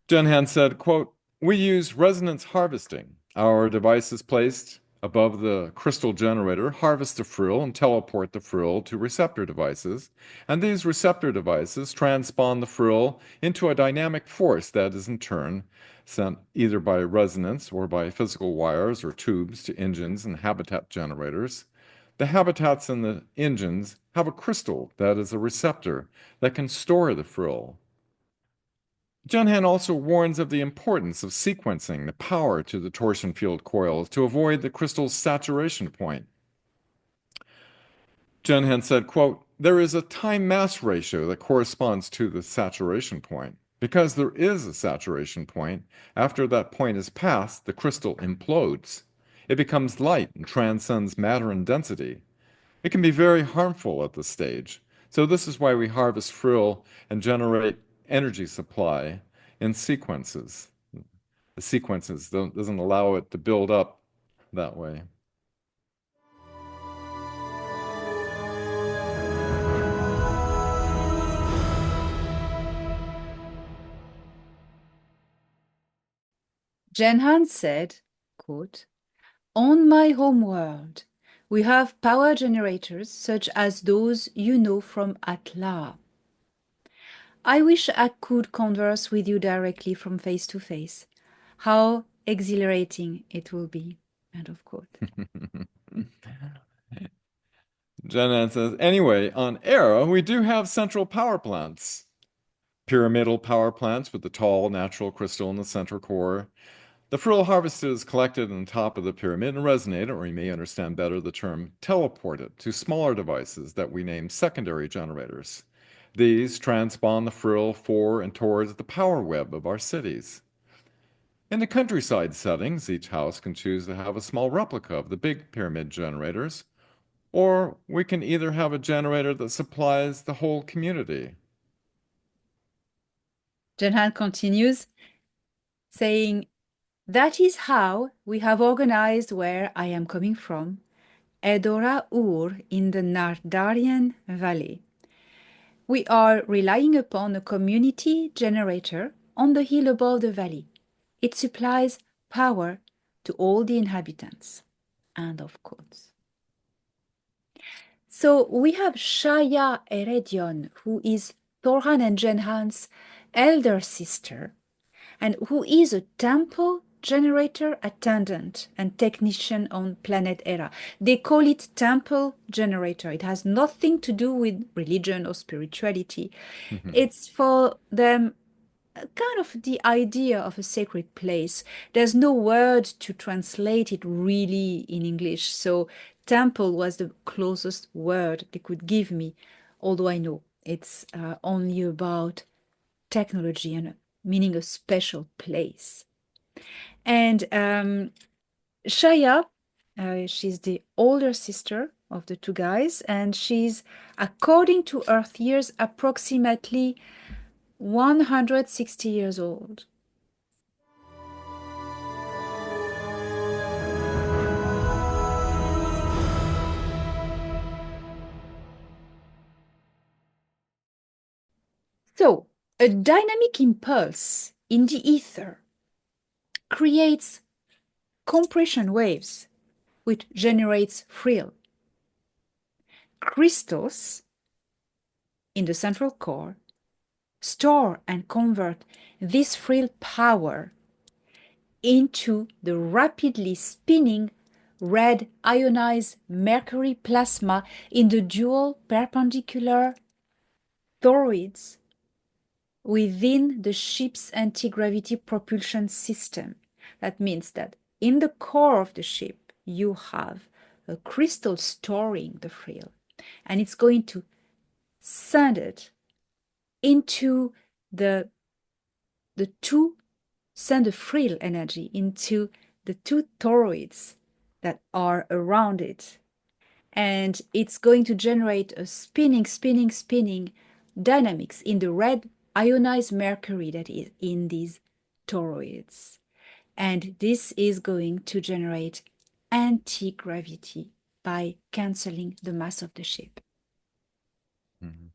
Danaan said, quote, "We use resonance harvesting. Our device is placed above the crystal generator harvest the frill and teleport the frill to receptor devices, and these receptor devices transpond the frill into a dynamic force that is in turn sent either by resonance or by physical wires or tubes to engines and habitat generators. The habitats and the engines have a crystal that is a receptor that can store the frill. Junhan also warns of the importance of sequencing the power to the torsion field coils to avoid the crystal's saturation point. Junhan said, quote, "There is a time-mass ratio that corresponds to the saturation point. Because there is a saturation point, after that point is passed, the crystal implodes. It becomes light and transcends matter and density. It can be very harmful at this stage. So this is why we harvest frill and generate energy supply in sequences. The sequences doesn't allow it to build up that way." Junhan said, quote, "On my home world, we have power generators such as those you know from Atla. I wish I could converse with you directly from face to face. How exhilarating it will be." End of quote. Jenan says, "Anyway, on Era, we do have central power plants. Pyramidal power plants with the tall natural crystal in the central core. The frill harvested is collected on the top of the pyramid and resonated, or you may understand better the term teleported, to smaller devices that we name secondary generators. These transpond the frill for and towards the power web of our cities. In the countryside settings, each house can choose to have a small replica of the big pyramid generators, or we can either have a generator that supplies the whole community." Junhan continues, saying, "That is how we have organized where I am coming from, Edora Ur in the Nardarian Valley. We are relying upon a community generator on the hill above the valley. It supplies power to all the inhabitants." End of quotes. So we have Shaya Eredyon, who is Torhan and Jenhan's elder sister, and who is a temple generator attendant and technician on planet Era. They call it temple generator. It has nothing to do with religion or spirituality. It's for them kind of the idea of a sacred place. There's no word to translate it really in English, so temple was the closest word they could give me, although I know it's only about technology and meaning a special place. And Shaya, she's the older sister of the two guys, and she's, according to Earth years, approximately 160 years old. So, a dynamic impulse in the ether creates compression waves, which generates frill. Crystals in the central core store and convert this frill power into the rapidly spinning red ionized mercury plasma in the dual perpendicular toroids within the ship's anti-gravity propulsion system. That means that in the core of the ship, you have a crystal storing the frill, and it's going to send it into the send the frill energy into the two toroids that are around it. And it's going to generate a spinning dynamics in the red ionized mercury that is in these toroids. And this is going to generate anti-gravity by canceling the mass of the ship. Mhm.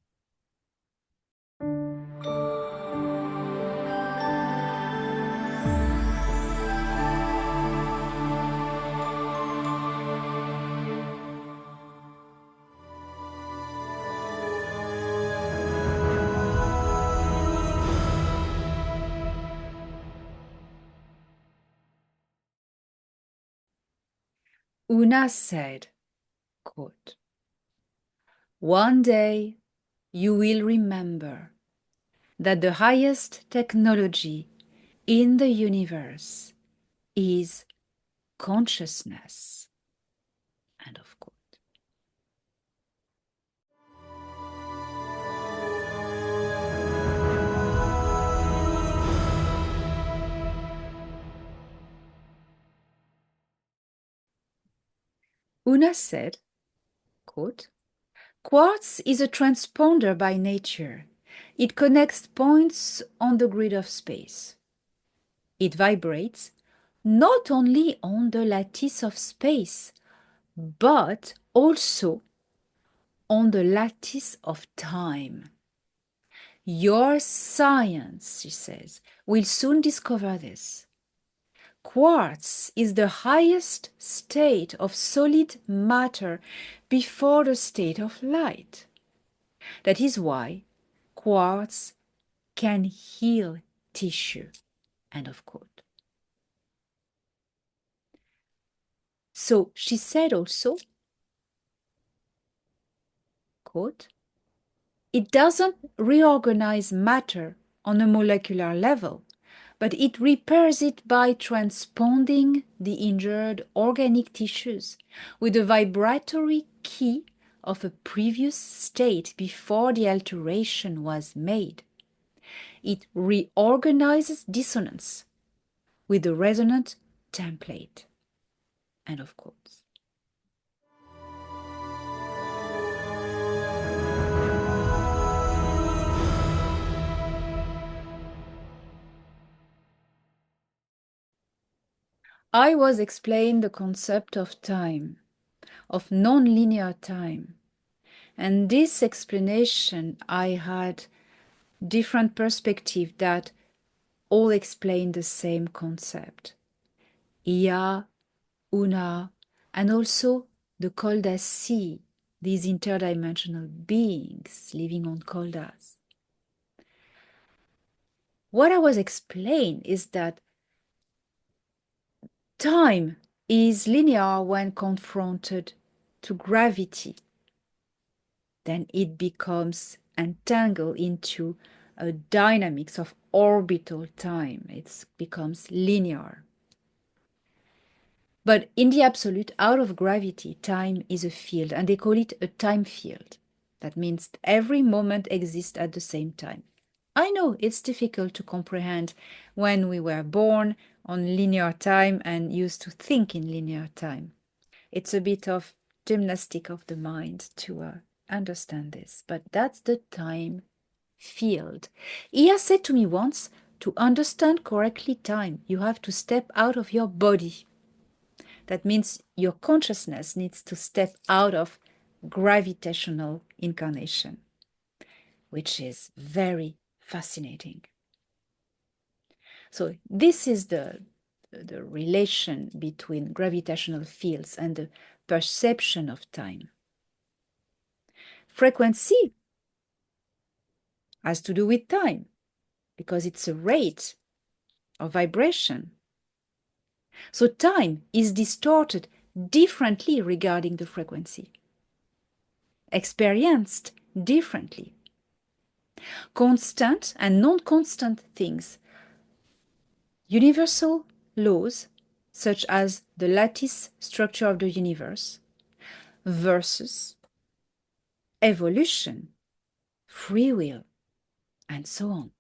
Una said, quote, "One day you will remember that the highest technology in the universe is consciousness." End of quote. Una said, quote, "Quartz is a transponder by nature. It connects points on the grid of space. It vibrates not only on the lattice of space, but also on the lattice of time. Your science," she says, "will soon discover this. Quartz is the highest state of solid matter before the state of light. That is why quartz can heal tissue." End of quote. So she said also, quote, "It doesn't reorganize matter on a molecular level, but it repairs it by transponding the injured organic tissues with the vibratory key of a previous state before the alteration was made. It reorganizes dissonance with the resonant template." End of quotes. I was explained the concept of time, of non-linear time. And this explanation, I had different perspectives that all explain the same concept. Ia, Una, and also the Coldasi, these interdimensional beings living on Coldas. What I was explained is that time is linear when confronted to gravity. Then it becomes entangled into a dynamics of orbital time. It becomes linear. But in the absolute, out of gravity, time is a field, and they call it a time field. That means every moment exists at the same time. I know it's difficult to comprehend when we were born on linear time and used to think in linear time. It's a bit of gymnastic of the mind to understand this, but that's the time field. He has said to me once, to understand correctly time, you have to step out of your body. That means your consciousness needs to step out of gravitational incarnation, which is very fascinating. So this is the relation between gravitational fields and the perception of time. Frequency has to do with time because it's a rate of vibration. So time is distorted differently regarding the frequency, experienced differently. Constant and non-constant things, universal laws such as the lattice structure of the universe versus evolution, free will, and so on.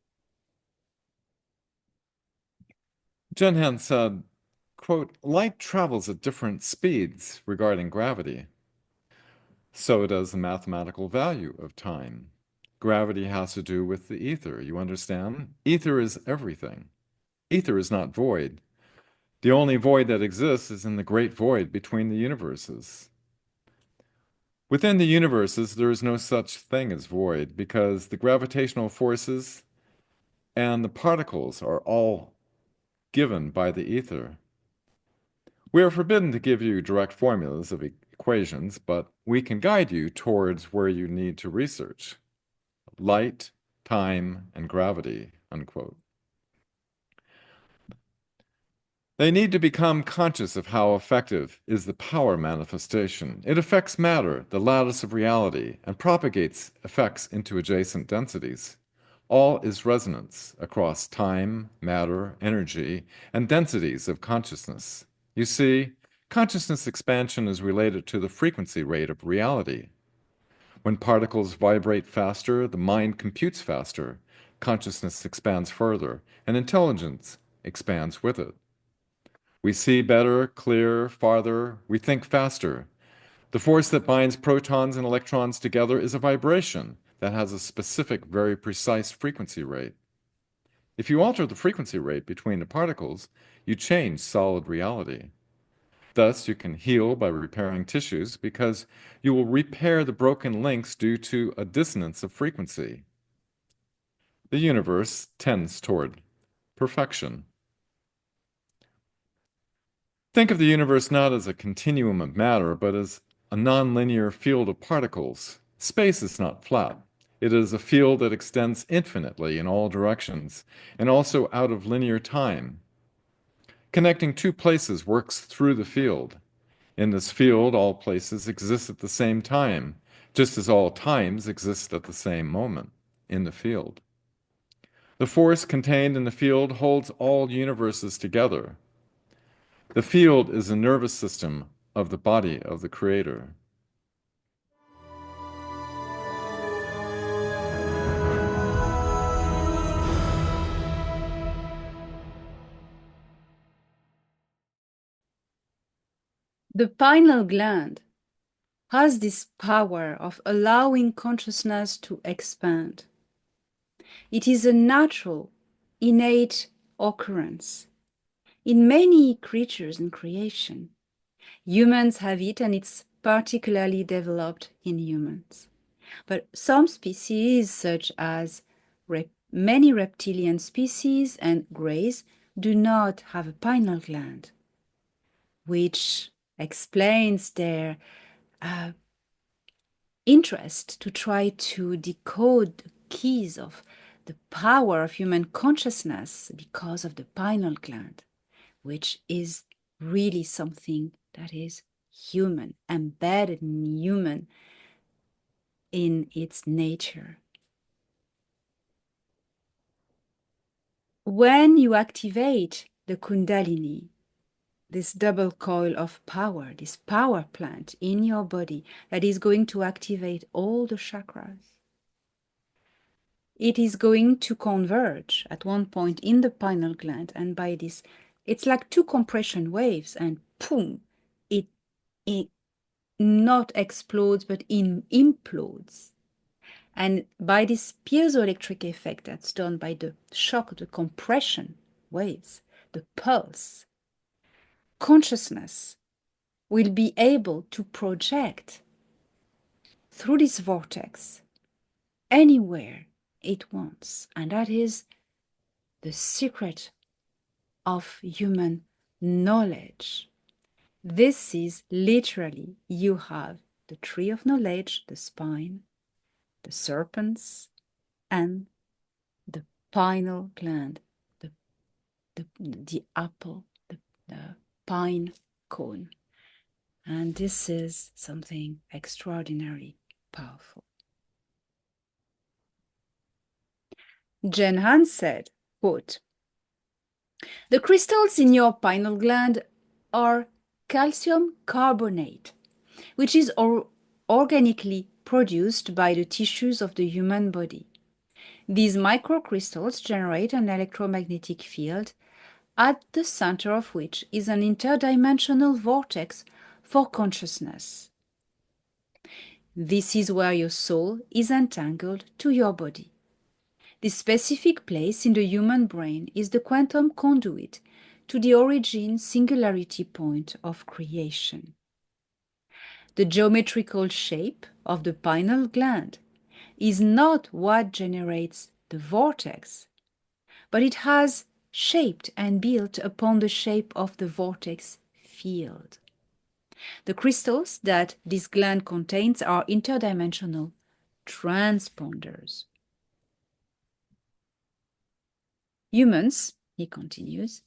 Jenhan said, quote, "Light travels at different speeds regarding gravity. So does the mathematical value of time. Gravity has to do with the ether, you understand? Ether is everything. Ether is not void. The only void that exists is in the great void between the universes. Within the universes, there is no such thing as void because the gravitational forces and the particles are all given by the ether. We are forbidden to give you direct formulas of equations, but we can guide you towards where you need to research. Light, time, and gravity," unquote. They need to become conscious of how effective is the power manifestation. It affects matter, the lattice of reality, and propagates effects into adjacent densities. All is resonance across time, matter, energy, and densities of consciousness. You see, consciousness expansion is related to the frequency rate of reality. When particles vibrate faster, the mind computes faster, consciousness expands further, and intelligence expands with it. We see better, clearer, farther, we think faster. The force that binds protons and electrons together is a vibration that has a specific, very precise frequency rate. If you alter the frequency rate between the particles, you change solid reality. Thus, you can heal by repairing tissues because you will repair the broken links due to a dissonance of frequency. The universe tends toward perfection. Think of the universe not as a continuum of matter, but as a nonlinear field of particles. Space is not flat. It is a field that extends infinitely in all directions and also out of linear time. Connecting two places works through the field. In this field, all places exist at the same time, just as all times exist at the same moment in the field. The force contained in the field holds all universes together. The field is the nervous system of the body of the Creator. The pineal gland has this power of allowing consciousness to expand. It is a natural, innate occurrence in many creatures in creation. Humans have it, and it's particularly developed in humans. But some species, such as many reptilian species and greys, do not have a pineal gland, which explains their interest to try to decode the keys of the power of human consciousness because of the pineal gland, which is really something that is human, embedded in human in its nature. When you activate the Kundalini, this double coil of power, this power plant in your body that is going to activate all the chakras, it is going to converge at one point in the pineal gland, and by this, it's like two compression waves, and boom, it not explodes, but implodes. And by this piezoelectric effect that's done by the shock, the compression waves, the pulse, consciousness will be able to project through this vortex anywhere it wants. And that is the secret of human knowledge. This is literally, you have the tree of knowledge, the spine, the serpents, and the pineal gland, the apple, the pine cone. And this is something extraordinarily powerful. Jen Han said, quote, "The crystals in your pineal gland are calcium carbonate, which is organically produced by the tissues of the human body. These microcrystals generate an electromagnetic field at the center of which is an interdimensional vortex for consciousness. This is where your soul is entangled to your body. This specific place in the human brain is the quantum conduit to the origin singularity point of creation. The geometrical shape of the pineal gland is not what generates the vortex, but it has shaped and built upon the shape of the vortex field. The crystals that this gland contains are interdimensional transponders. Humans," he continues,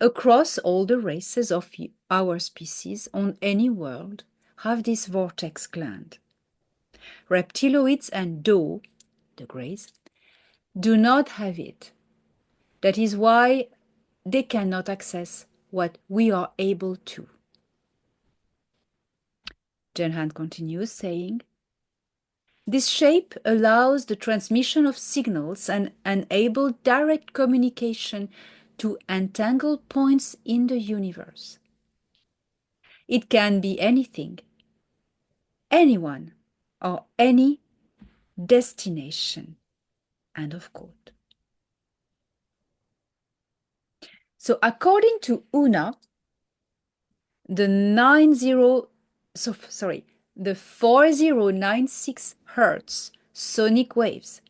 across all the races of our species on any world have this vortex gland. Reptiloids and doe, the greys, do not have it. That is why they cannot access what we are able to. Danaan continues saying, this shape allows the transmission of signals and enables direct communication to entangled points in the universe. It can be anything, anyone, or any destination. End of quote. So according to UNA, the 4096 Hertz sonic waves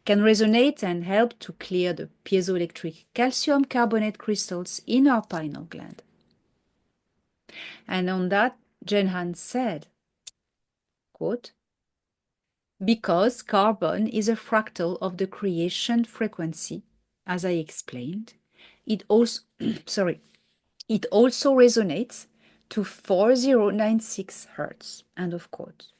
can resonate and help to clear the piezoelectric calcium carbonate crystals in our pineal gland. And on that, Danaan said, quote, because carbon is a fractal of the creation frequency, as I explained, it also, it also resonates to 4096 Hertz, end of quote.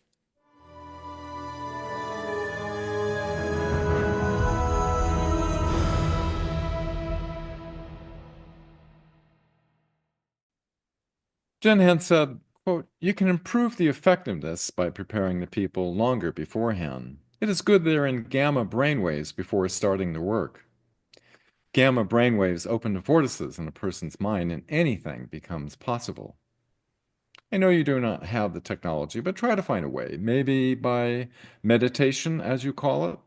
Danaan said, quote, you can improve the effectiveness by preparing the people longer beforehand. It is good they're in gamma brainwaves before starting the work. Gamma brainwaves open the vortices in a person's mind and anything becomes possible. I know you do not have the technology, but try to find a way, maybe by meditation, as you call it.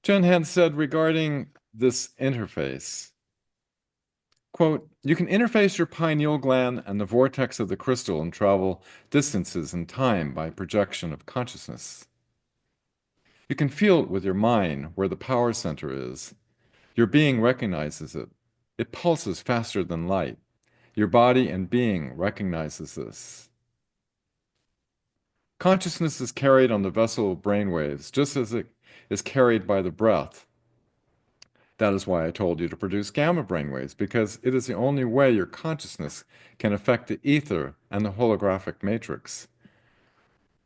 Danaan said regarding this interface, quote, you can interface your pineal gland and the vortex of the crystal and travel distances in time by projection of consciousness. You can feel it with your mind where the power center is. Your being recognizes it. It pulses faster than light. Your body and being recognizes this. Consciousness is carried on the vessel of brainwaves, just as it is carried by the breath. That is why I told you to produce gamma brainwaves, because it is the only way your consciousness can affect the ether and the holographic matrix.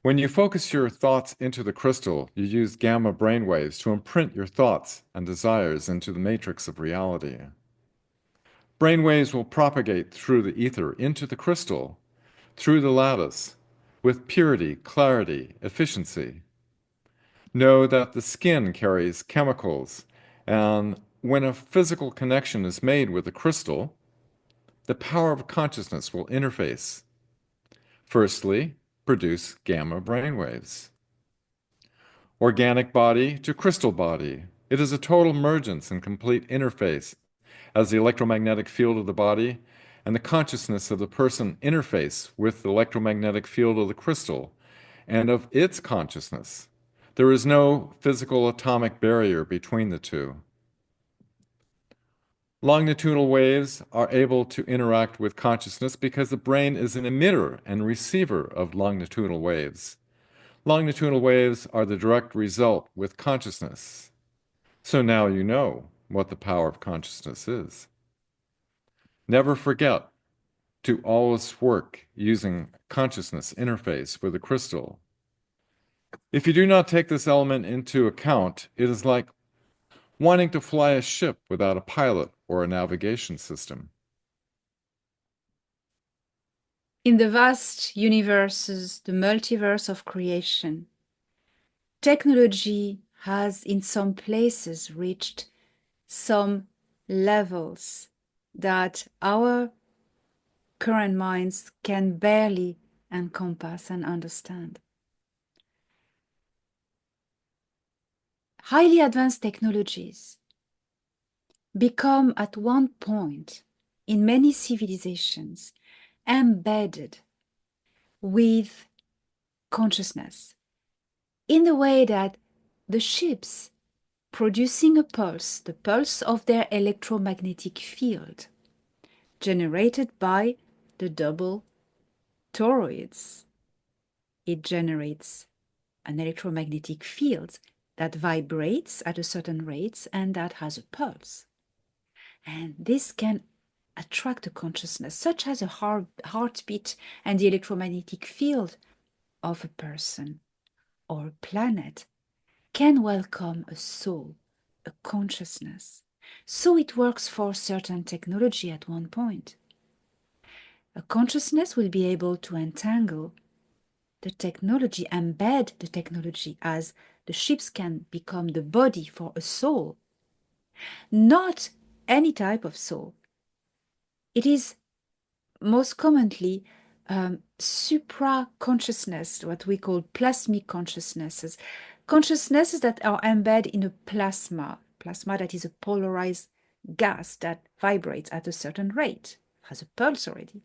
When you focus your thoughts into the crystal, you use gamma brainwaves to imprint your thoughts and desires into the matrix of reality. Brainwaves will propagate through the ether into the crystal, through the lattice, with purity, clarity, efficiency. Know that the skin carries chemicals, and when a physical connection is made with the crystal, the power of consciousness will interface. Firstly, produce gamma brainwaves. Organic body to crystal body. It is a total mergence and complete interface as the electromagnetic field of the body and the consciousness of the person interface with the electromagnetic field of the crystal and of its consciousness. There is no physical atomic barrier between the two. Longitudinal waves are able to interact with consciousness because the brain is an emitter and receiver of longitudinal waves. Longitudinal waves are the direct result with consciousness. So now you know what the power of consciousness is. Never forget to always work using consciousness interface with a crystal. If you do not take this element into account, it is like wanting to fly a ship without a pilot or a navigation system. In the vast universes, the multiverse of creation, technology has in some places reached some levels that our current minds can barely encompass and understand. Highly advanced technologies become at one point in many civilizations embedded with consciousness in the way that the ships producing a pulse, the pulse of their electromagnetic field, generated by the double toroids. It generates an electromagnetic field that vibrates at a certain rate and that has a pulse. And this can attract a consciousness, such as a heartbeat and the electromagnetic field of a person or a planet can welcome a soul, a consciousness. So it works for certain technology at one point. A consciousness will be able to entangle the technology, embed the technology as the ships can become the body for a soul. Not any type of soul. It is most commonly supra-consciousness, what we call plasmic consciousnesses. Consciousnesses that are embedded in a plasma that is a polarized gas that vibrates at a certain rate, has a pulse already.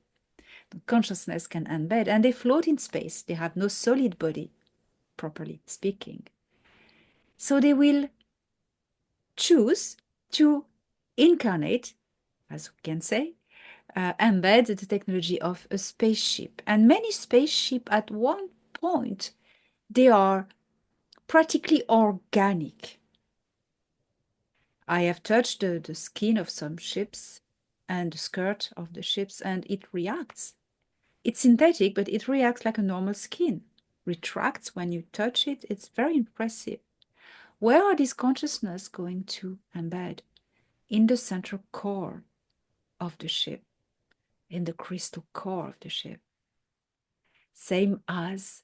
The consciousness can embed, and they float in space. They have no solid body, properly speaking. So they will choose to incarnate, as we can say, embed the technology of a spaceship. And many spaceships at one point, they are practically organic. I have touched the skin of some ships and the skirt of the ships, and it reacts. It's synthetic, but it reacts like a normal skin. Retracts when you touch it. It's very impressive. Where are these consciousness going to embed? In the central core of the ship, in the crystal core of the ship. Same as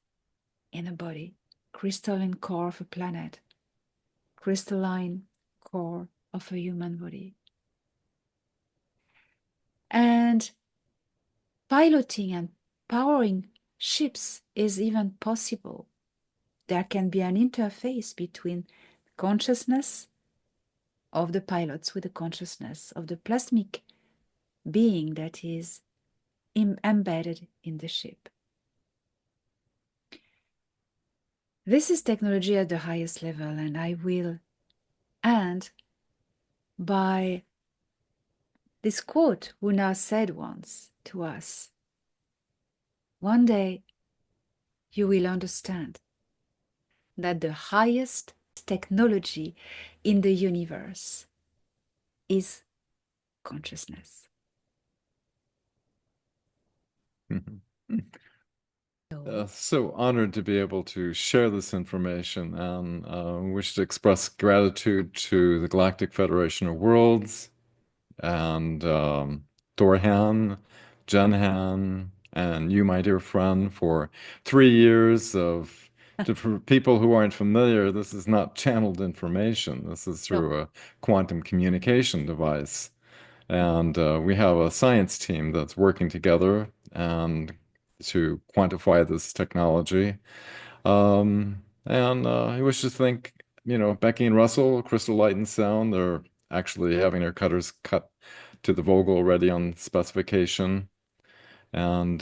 in a body, crystalline core of a planet, crystalline core of a human body. And piloting and powering ships is even possible. There can be an interface between consciousness of the pilots with the consciousness of the plasmic being that is embedded in the ship. This is technology at the highest level, and I will end by this quote Una said once to us. One day you will understand that the highest technology in the universe is consciousness. So honored to be able to share this information, and wish to express gratitude to the Galactic Federation of Worlds and Dorhan, Jenhan, and you, my dear friend, for 3 years of. For people who aren't familiar, this is not channeled information. This is No. through a quantum communication device. And we have a science team that's working together and to quantify this technology. And I wish to thank, Becky and Russell, Crystal Light and Sound. They're actually having their cutters cut to the Vogel already on specification. And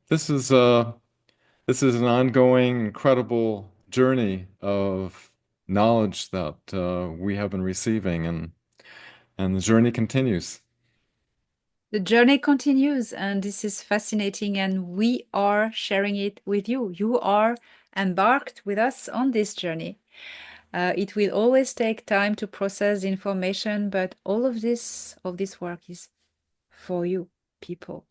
this is an ongoing, incredible journey of knowledge that we have been receiving, and the journey continues. The journey continues, and this is fascinating, and we are sharing it with you. You are embarked with us on this journey. It will always take time to process the information, but all of this work is for you, people.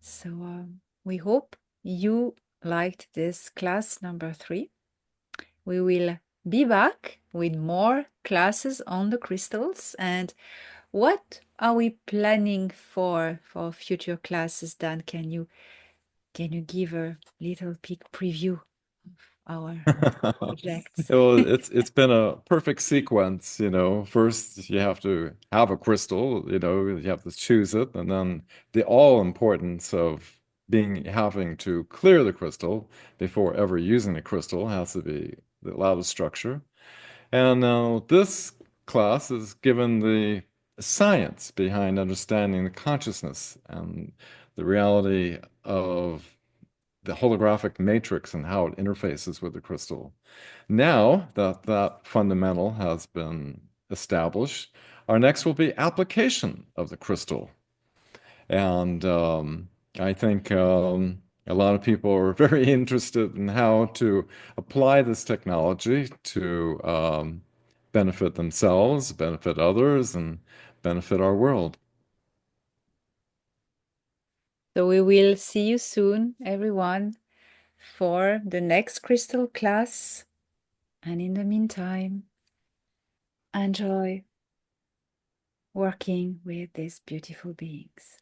So we hope you liked this class number 3. We will be back with more classes on the crystals. And what are we planning for future classes, Dan? Can you give a little peek preview of our projects? Well, it's been a perfect sequence, First you have to have a crystal, you have to choose it, and then the all importance of having to clear the crystal before ever using the crystal has to be the loudest structure. And now this class is given the science behind understanding the consciousness and the reality of the holographic matrix and how it interfaces with the crystal. Now that that fundamental has been established, our next will be application of the crystal. And I think a lot of people are very interested in how to apply this technology to benefit themselves, benefit others, and benefit our world. So we will see you soon, everyone, for the next crystal class. And in the meantime, enjoy working with these beautiful beings.